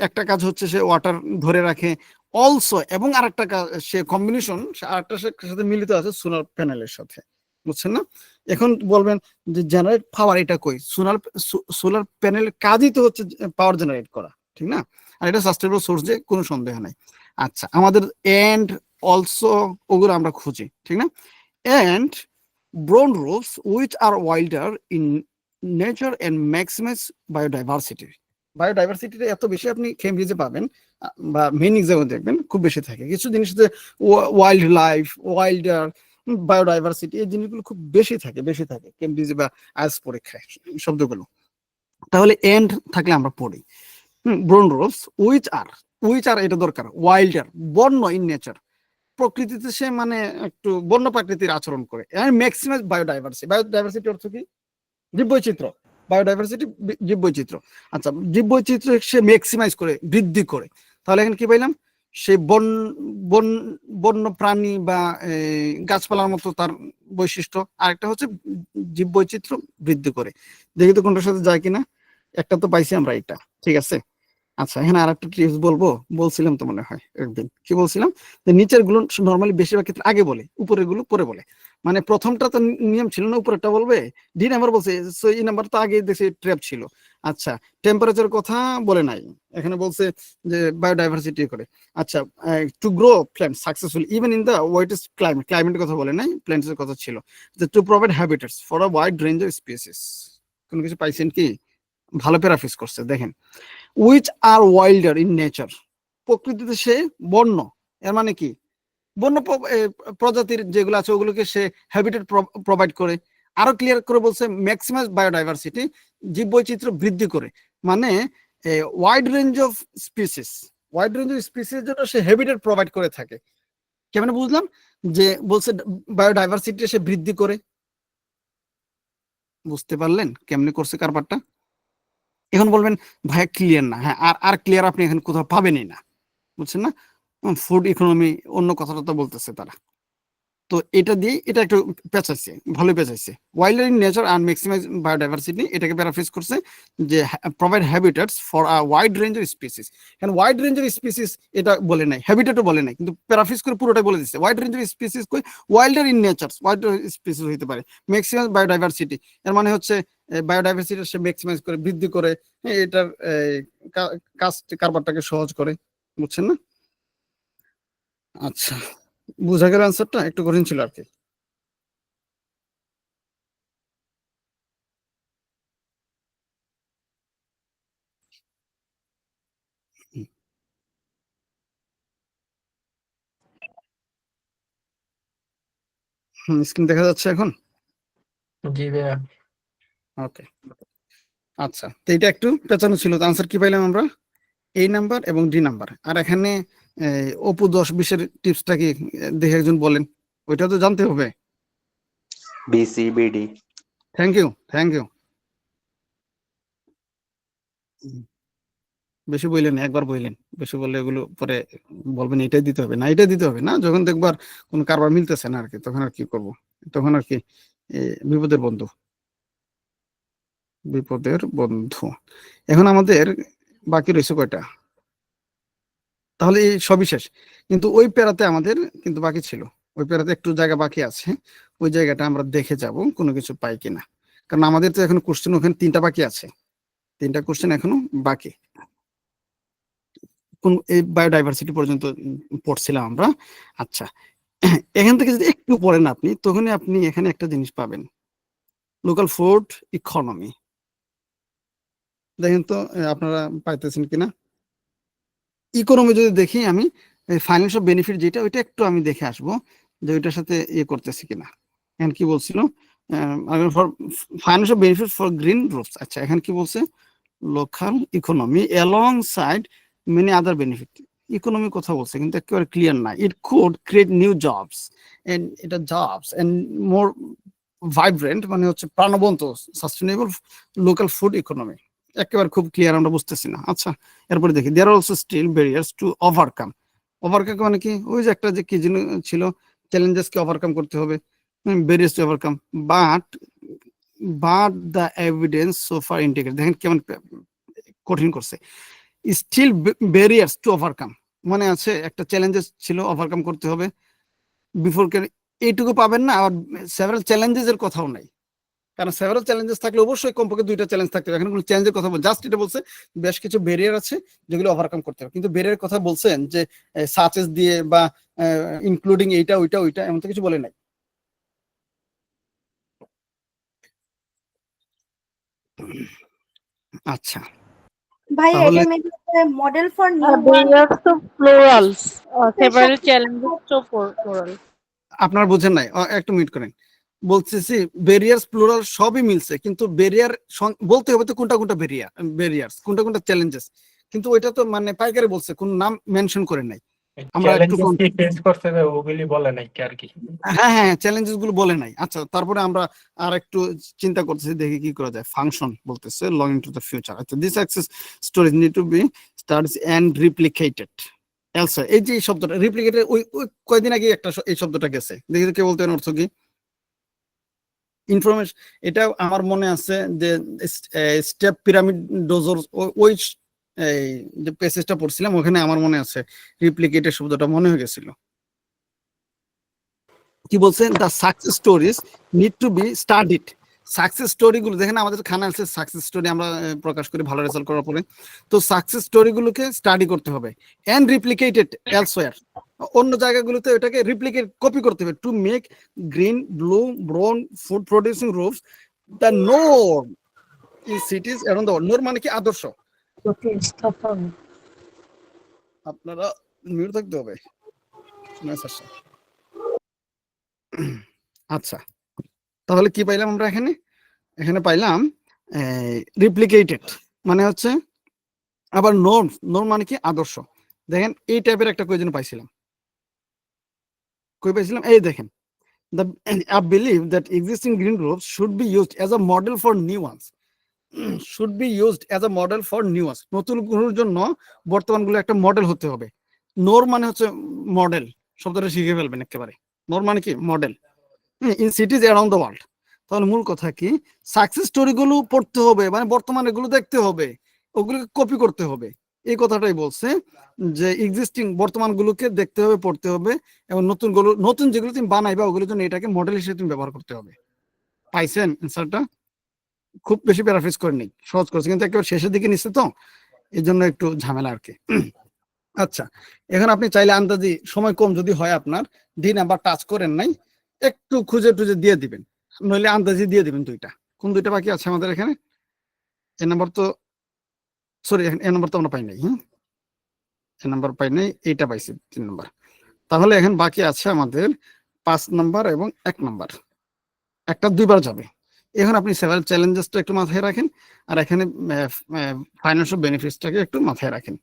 একটা কাজ হচ্ছে সে ওয়াটার ধরে রাখে, অলসো এবং আরেকটা কাজ সে কম্বিনেশন আরেকটার সাথে মিলিত আছে সোলার প্যানেলের সাথে, বুঝছেন না? এখন বলবেন যে জেনারেট পাওয়ার, এটা কই? সোলার প্যানেলের কাজই তো হচ্ছে পাওয়ার জেনারেট করা, ঠিক না? আর এটা সাস্টেনেবল সোর্স, যে কোনো সন্দেহ নাই। আচ্ছা, আমাদের এন্ড অলসো ওগুলো আমরা খুঁজি, ঠিক না? And brown roofs which are wilder in nature and maximize biodiversity. বায়োডাইভার্সিটিটা এত বেশি আপনি কেমব্রিজে পাবেন বা মেইন এক্সামে দেখবেন খুব বেশি থাকে। কিছু জিনিসতে ওয়াইল্ড লাইফ, ওয়াইল্ডার, বায়োডাইভার্সিটি, এই জিনিসগুলো খুব বেশি থাকে কেমব্রিজে বা আইএলটিএস পরীক্ষায় শব্দগুলো। তাহলে এন্ড থাকলে আমরা পড়ি ব্রোনরোস উইচ আর এটা দরকার ওয়াইল্ডার বন্য ইন নেচার, প্রকৃতিতে সে মানে একটু বন্য প্রাকৃতির আচরণ করে, ম্যাক্সিমাইজ বায়োডাইভার্সিটি অর্থ কি? জীববৈচিত্র্য। বায়োডাইভার্সিটি জীববৈচিত্র্য। আচ্ছা, জীববৈচিত্র্য সে ম্যাক্সিমাইজ করে, বৃদ্ধি করে। তাহলে এখানে কি পাইলাম? সে বন্য প্রাণী বা গাছপালার মতো তার বৈশিষ্ট্য, আরেকটা হচ্ছে জীববৈচিত্র্য বৃদ্ধি করে। দেখি তো কোনটার সাথে যায় কিনা। একটা তো পাইছি আমরা, এটা ঠিক আছে। আচ্ছা, এখানে আর একটা টিপস বলছিলাম তো মনে হয় একদিন। কি বলছিলাম? যে নিচের গুলো নর্মালি বেশিরভাগ ক্ষেত্রে আগে বলে, উপরের গুলো পরে বলে। মানে প্রথমটা তো নিয়ম ছিল না উপরেরটা বলবে, ডি নাম্বার বলছে, সো এই নাম্বার তো আগে দেখছি ট্র্যাপ ছিল। আচ্ছা, টেম্পারেচার কথা বলে নাই, এখানে বলছে যে বায়োডাইভার্সিটি করে। আচ্ছা, to grow plant successful even in the wettest ক্লাইমেটের কথা বলে নাই, প্ল্যান্টসের কথা ছিল। যে to provide habitats for a wide range of species. কোনো কিছু পাইছেন কি? ভালো প্যারাফ্রেজ করছে দেখেন। Which are wilder in nature, প্রকৃতিতে সে বন্য। এর মানে কি? বন্য প্রজাতির যেগুলো আছে ওগুলোকে সে হ্যাবিটেট প্রোভাইড করে। আরো ক্লিয়ার করে বলছে ম্যাক্সিমাইজ বায়োডাইভার্সিটি, জীববৈচিত্র্য বৃদ্ধি করে। মানে wide range of species, wide range of species জন্য সে হ্যাবিটেট প্রোভাইড করে থাকে। কেমন বুঝলাম? যে বলছে বায়োডাইভার্সিটি সে বৃদ্ধি করে। বুঝতে পারলেন কেমনে করছে কারবারটা? এখন বলবেন ভাই ক্লিয়ার না। হ্যাঁ, আর ক্লিয়ার আপনি এখন কোথাও পাবেনই না, বুঝছেন না? ফুড ইকোনমি অন্য কথাটা তো বলতেছে তারা। তো এটা দিয়ে এটা একটু পেঁচাইছে, ভালো পেঁচাইছে। Wild in nature and maximise biodiversity, এটাকে প্যারাফ্রেজ করছে যে provide habitats for a wide range of species. কারণ ওয়াইড রেঞ্জ অফ স্পিসিস এটা বলে নাই, হ্যাবিটেটও বলে নাই, কিন্তু প্যারাফ্রেজ করে পুরোটাই বলে দিচ্ছে। ওয়াইড রেঞ্জ অফ স্পিসিস কই? Welder in nature, wide species হইতে পারে। ম্যাক্সিমাইজ বায়োডাইভার্সিটি, এর মানে হচ্ছে বায়োডাইভার্সিটি সে ম্যাক্সিমাইজ করে, বৃদ্ধি করে। এটার কাজ কারবারটাকে সহজ করে, বুঝছেন না? আচ্ছা, বুঝা গেল অ্যান্সারটা? একটু কঠিন ছিল আর কি। স্ক্রিন দেখা যাচ্ছে এখন? জি ভাইয়া। ওকে, আচ্ছা। তো এটা একটু পেঁচানো ছিল। তো আনসার কি পাইলাম আমরা? এই নাম্বার এবং ডি নাম্বার। আর এখানে অপু 10-20-এর টিপসটা কি দেখে একজন বলেন, ওইটা তো জানতে হবে। BCBD. Thank you, thank you. বেশি বললেন, একবার বললেন। বেশি বললে এগুলো পরে বলবেন এটাই দিতে হবে না, এটাই দিতে হবে না। যখন দেখবার কোন কারবার মিলতেছে না আর কি, তখন আর কি করব? তখন আর কি বিপদের বন্ধু, বিপদের বন্ধু। এখন আমাদের বাকি রয়েছে কয়টা? তাহলে এই সবই শেষ। কিন্তু ওই প্যারাতে আমাদের কিন্তু বাকি ছিল, ওই প্যারাতে একটু জায়গা বাকি আছে। ওই জায়গাটা আমরা দেখে যাব কোনো কিছু পাই কিনা। কারণ আমাদের তো এখন কোশ্চেন ওখানে 3টা বাকি আছে, 3টা কোশ্চেন এখনো বাকি। কোন এই বায়োডাইভার্সিটি পর্যন্ত পড়ছিলাম আমরা। আচ্ছা, এখান থেকে যদি একটু পড়েন আপনি, তখনই আপনি এখানে একটা জিনিস পাবেন, লোকাল ফুড ইকোনমি। দেখেন তো আপনারা পাইতেছেন কিনা। ইকোনমি যদি দেখি আমি, ফাইন্যান্সিয়াল বেনিফিট যেটা, ওইটা একটু আমি দেখে আসবো যে ওইটার সাথে করতেছি কিনা। এখানে কি বলছিল? For financial benefit for green roofs. আচ্ছা, এখানে কি বলছে? Local economy alongside many other benefit. Economy কথা বলছে কিন্তু একেবারে ক্লিয়ার না। It could create new jobs, and এটা জবস এন্ড মোর ভাইব্রেন্ট, মানে হচ্ছে প্রাণবন্ত সাস্টেনেবল লোকাল ফুড ইকোনমি। একেবারে খুব ক্লিয়ার আমরা বুঝতেছি না। আচ্ছা, এরপরে দেখি there also still barriers to overcome. Overcome মানে কি? ওই যে একটা যে কি জিনিস ছিল, চ্যালেঞ্জেসকে ওভারকাম করতে হবে, barriers to overcome, but the evidence so far indicate. দেখেন কেমন কঠিন করছে। স্টিল ব্যারিয়ার্স টু ওভারকাম মানে আছে একটা চ্যালেঞ্জেস ছিল, ওভারকাম করতে হবে। বিফোর এইটুকু পাবেন না, আবার সেভারাল চ্যালেঞ্জেস এর কথাও নাই। কারণ সেভারাল চ্যালেঞ্জেস থাকলে অবশ্যই কমপক্ষে 2টা চ্যালেঞ্জ থাকতে হবে। এখানে কোনো চ্যালেঞ্জের কথা বল, জাস্ট এটা বলছে বেশ কিছু ব্যারিয়ার আছে যেগুলো ওভারকাম করতে হবে। কিন্তু ব্যারিয়ার কথা বলছেন যে সাচেস দিয়ে বা ইনক্লুডিং এইটা ওইটা ওইটা, এমন তো কিছু বলে নাই। আচ্ছা, ভাই তাহলে এটা maybe model for new Barriers to plurals. Several challenges to plural. আপনারা বুঝেন নাই, একটু মিউট করেন। বলতেছি ব্যারিয়ার্স প্লুরাল সবই মিলছে, কিন্তু ব্যারিয়ার বলতে হবে তো কোনটা কোনটা ব্যারিয়ার্স কোনটা কোনটা চ্যালেঞ্জেস, কিন্তু ওইটা তো মানে পাইকারি বলছে, কোন নাম মেনশন করে নাই। আমরা একটু চ্যালেঞ্জেস কি ফেস করতে হবে ওগুলি বলে নাই কি আর কি? হ্যাঁ হ্যাঁ চ্যালেঞ্জেস গুলো বলে নাই। আচ্ছা তারপরে আমরা আর একটু চিন্তা করতেছি, দেখি কি করা যায়। ফাংশন বলতেছে লং ইনটু দ্য ফিউচার। আচ্ছা this access storage need to be stars and replicated also. এই যে এই শব্দটা রিপ্লিকেটেড, ওই কয়দিন আগে একটা এই শব্দটা গেছে, দেখি কে বলতে পারেন অর্থ কি? ইনফরমেশন, এটা আমার মনে আছে যে স্টেপ পিরামিড ডোজর ওই এই যে প্যাসেজটা পড়ছিলাম ওখানে আমার মনে আছে রিপ্লিকেটেড শব্দটা মনে হয়ে গেছিল। কি বলছেন? The success stories need to be studied. Success story গুলো দেখেন আমাদের খানা আছে সাকসেস স্টোরি আমরা প্রকাশ করি ভালো রেজাল্ট করার পরে, তো সাকসেস স্টোরি গুলোকে স্টাডি করতে হবে এন্ড রিপ্লিকেটেড এলসওয়্যার, অন্য জায়গাগুলোতে এটাকে রিপ্লিকেট কপি করতে হবে to make green blue brown food producing roofs the norm in cities around the world. Norm মানে কি আদর্শ। আপনারা মিউট থাকতে হবে। আচ্ছা তাহলে কি পাইলাম আমরা এখানে? এখানে পাইলাম রিপ্লিকেটেড মানে হচ্ছে আবার নর্ম, নর্ম মানে কি আদর্শ। দেখেন এই টাইপের একটা কোয়েশ্চেন পাইছিলাম, কই পাইছিলাম? এই দেখেন the I believe that existing green roofs should be used as a model for new ones. should be used as a model for new ones. নতুন গুলোর জন্য বর্তমানগুলো একটা মডেল হতে হবে। নোর মানে হচ্ছে মডেল, শব্দটা শিখে ফেলবেন একেবারে। নোর মানে কি model in cities around the world. তাহলে মূল কথা কি? সাকসেস স্টোরি গুলো পড়তে হবে, মানে বর্তমানে গুলো দেখতে হবে, ওগুলোকে কপি করতে হবে, এই কথাটাই বলছে যে এক্সিস্টিং বর্তমান গুলোকে দেখতে হবে, পড়তে হবে, এবং নতুন যেগুলো তুমি বানাইবা ওগুলোর জন্য এটাকে মডেল হিসেবে তুমি ব্যবহার করতে হবে। পাইছেন অ্যান্সারটা? খুব বেশি প্যারাফ্রেজ করে নেই, সহজ করছে, কিন্তু একেবারে শেষের দিকে নিচ্ছে তো এই জন্য একটু ঝামেলা আর কি। আচ্ছা এখন আপনি চাইলে আন্দাজি, সময় কম যদি হয় আপনার, দিন আবার টাচ করেন নাই, একটু খুঁজে টুজে দিয়ে দিবেন, নইলে আন্দাজি দিয়ে দিবেন দুইটা। কোন দুইটা বাকি আছে আমাদের এখানে? এ নাম্বার তো সরি এ নাম্বার তো আমরা পাই নাই। এ নাম্বার পাই নাই, এইটা পাইছি 3 নাম্বার। তাহলে এখন বাকি আছে আমাদের 5 নাম্বার এবং 1 নাম্বার, একটা দুইবার যাবে। এখন আপনি সেভারাল চ্যালেঞ্জেসটা একটু মাথায় রাখেন, আর এখানে ফাইন্যান্সিয়াল বেনিফিটসটাকে একটু মাথায় রাখেন।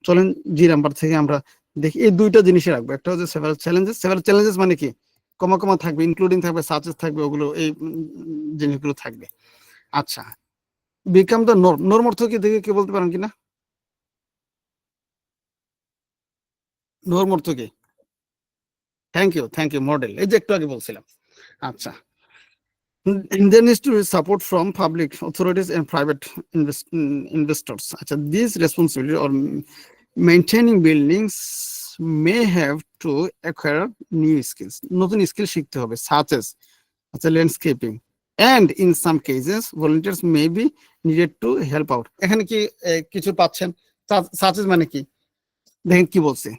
চলেন জি নাম্বার থেকে আমরা দেখি, এই দুইটা জিনিসই রাখবো। একটা হচ্ছে সেভারাল চ্যালেঞ্জেস। সেভারাল চ্যালেঞ্জেস মানে কি? কমা কমা থাকবে, ইনক্লুডিং থাকবে, সাচেস থাকবে, ওগুলো এই জিনিসগুলো থাকবে। আচ্ছা বিকাম দ্য নর্ম, নর্ম অর্থ কি দেখে কি বলতে পারেন কিনা? নর্ম অর্থ কি? থ্যাংক ইউ মডেল, এই যে একটু আগে বলছিলাম। আচ্ছা there needs to be support from public authorities and private investors. আচ্ছা this responsibility or maintaining buildings may have to acquire new skills. নতুন স্কিল শিখতে হবে, such as আচ্ছা landscaping, and in some cases volunteers may be needed to help out. এখানে কি কিছু পাচ্ছেন? such as মানে কি দেখেন কি বলছে,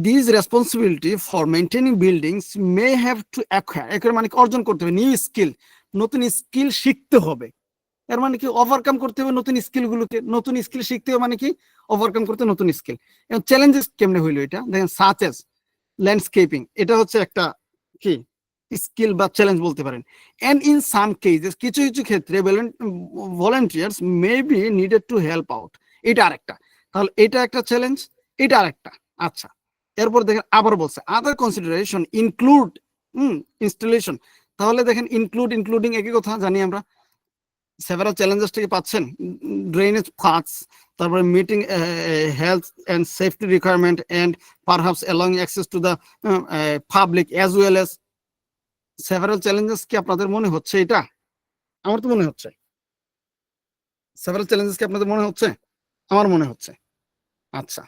these responsibility for maintaining buildings may have to acquire মানে অর্জন করতে হবে, নিউ স্কিল, নতুন স্কিল শিখতে হবে। এর মানে কি ওভারকাম করতে হবে নতুন স্কিলগুলোকে, নতুন স্কিল শিখতে হবে মানে কি ওভারকাম করতে নতুন স্কিল। এবং চ্যালেঞ্জেস কেমনে হইলো এটা দেখেন, সাচ এস ল্যান্ডস্কেপিং, এটা হচ্ছে একটা কি স্কিল বা চ্যালেঞ্জ বলতে পারেন। এন্ড ইন সাম কেসেস, কিছু কিছু ক্ষেত্রে volunteers may be needed to help out, এটা আরেকটা। তাহলে এটা একটা চ্যালেঞ্জ, এটা আরেকটা। আচ্ছা এরপর দেখেন আবার বলছে আদার কনসিডারেশন ইনক্লুড ইনস্টলেশন। তাহলে দেখেন ইনক্লুডিং একই কথা জানি আমরা। সেভারাল চ্যালেঞ্জেস থেকে পাচ্ছেন, ড্রেনেজ ফাঁস, তারপরে meeting health and safety requirement and perhaps allowing access to the public as well as. Several challenges কি আপনাদের মনে হচ্ছে এটা? আমার তো মনে হচ্ছে। সেভারাল চ্যালেঞ্জেস কি আপনাদের মনে হচ্ছে? আমার মনে হচ্ছে। আচ্ছা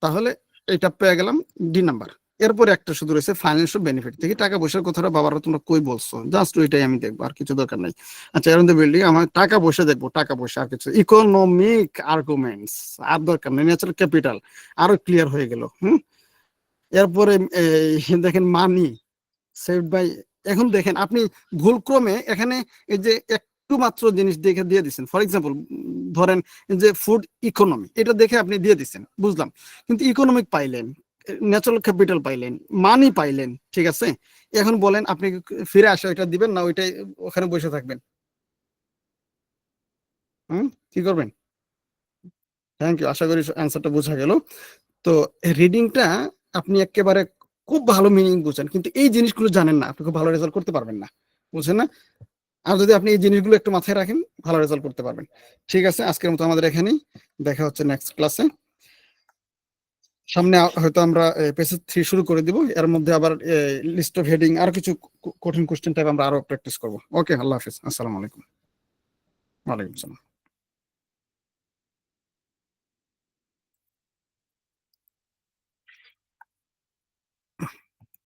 তাহলে এটা পেয়ে গেলাম ডি নাম্বার। এরপরে একটা শুধু রয়েছে ফাইন্যান্সিয়াল বেনিফিট থেকে, টাকা পয়সার কথাটা বাবারা তোমরা কই বলছো, জাস্ট ওইটাই আমি দেখবো, আর কিছু দরকার নাই। আচ্ছা এরকম বিল্ডিং আমার টাকা পয়সা দেখবো, টাকা পয়সা আর কিছু ইকোনমিক আর্গুমেন্টস আর দরকার নেই, ন্যাচারাল ক্যাপিটাল আরো ক্লিয়ার হয়ে গেল। এরপরে দেখেন মানি সেভড বাই, এখন দেখেন আপনি ভুলক্রমে এখানে এই যে একটু মাত্র জিনিস দেখে দিয়ে দিচ্ছেন। ফর এক্সাম্পল ধরেন যে ফুড ইকোনমি, এটা দেখে আপনি দিয়ে দিচ্ছেন, বুঝলাম, কিন্তু ইকোনমিক পাইলেন, ন্যাচারাল ক্যাপিটাল পাইলেন, মানি পাইলেন, ঠিক আছে, এখন বলেন আপনি ফিরে আসে ওইটা দিবেন না ওইটাই ওখানে বসে থাকবেন? কি করবেন? থ্যাংক ইউ, আশা করি অ্যান্সারটা বোঝা গেল। তো রিডিংটা আপনি একেবারে খুব ভালো মিনিং বুঝেন, কিন্তু এই জিনিসগুলো জানেন না, আপনি খুব ভালো রেজাল্ট করতে পারবেন না, বুঝছেন না? আর যদি আপনি এই জিনিসগুলো একটু মাথায় রাখেন, ভালো রেজাল্ট করতে পারবেন। ঠিক আছে, আজকের মতো আমাদের এখানেই, দেখা হচ্ছে নেক্সট ক্লাসে। সামনে হয়তো আমরা পেসেজ 3 শুরু করে দিব, এর মধ্যে আবার লিস্ট অফ হেডিং আর কিছু কঠিন কোশ্চেন টাইপ আমরা আরো প্র্যাকটিস করব। ওকে, আল্লাহ হাফিজ, আসসালামু আলাইকুম। ওয়ালাইকুম আসসালাম।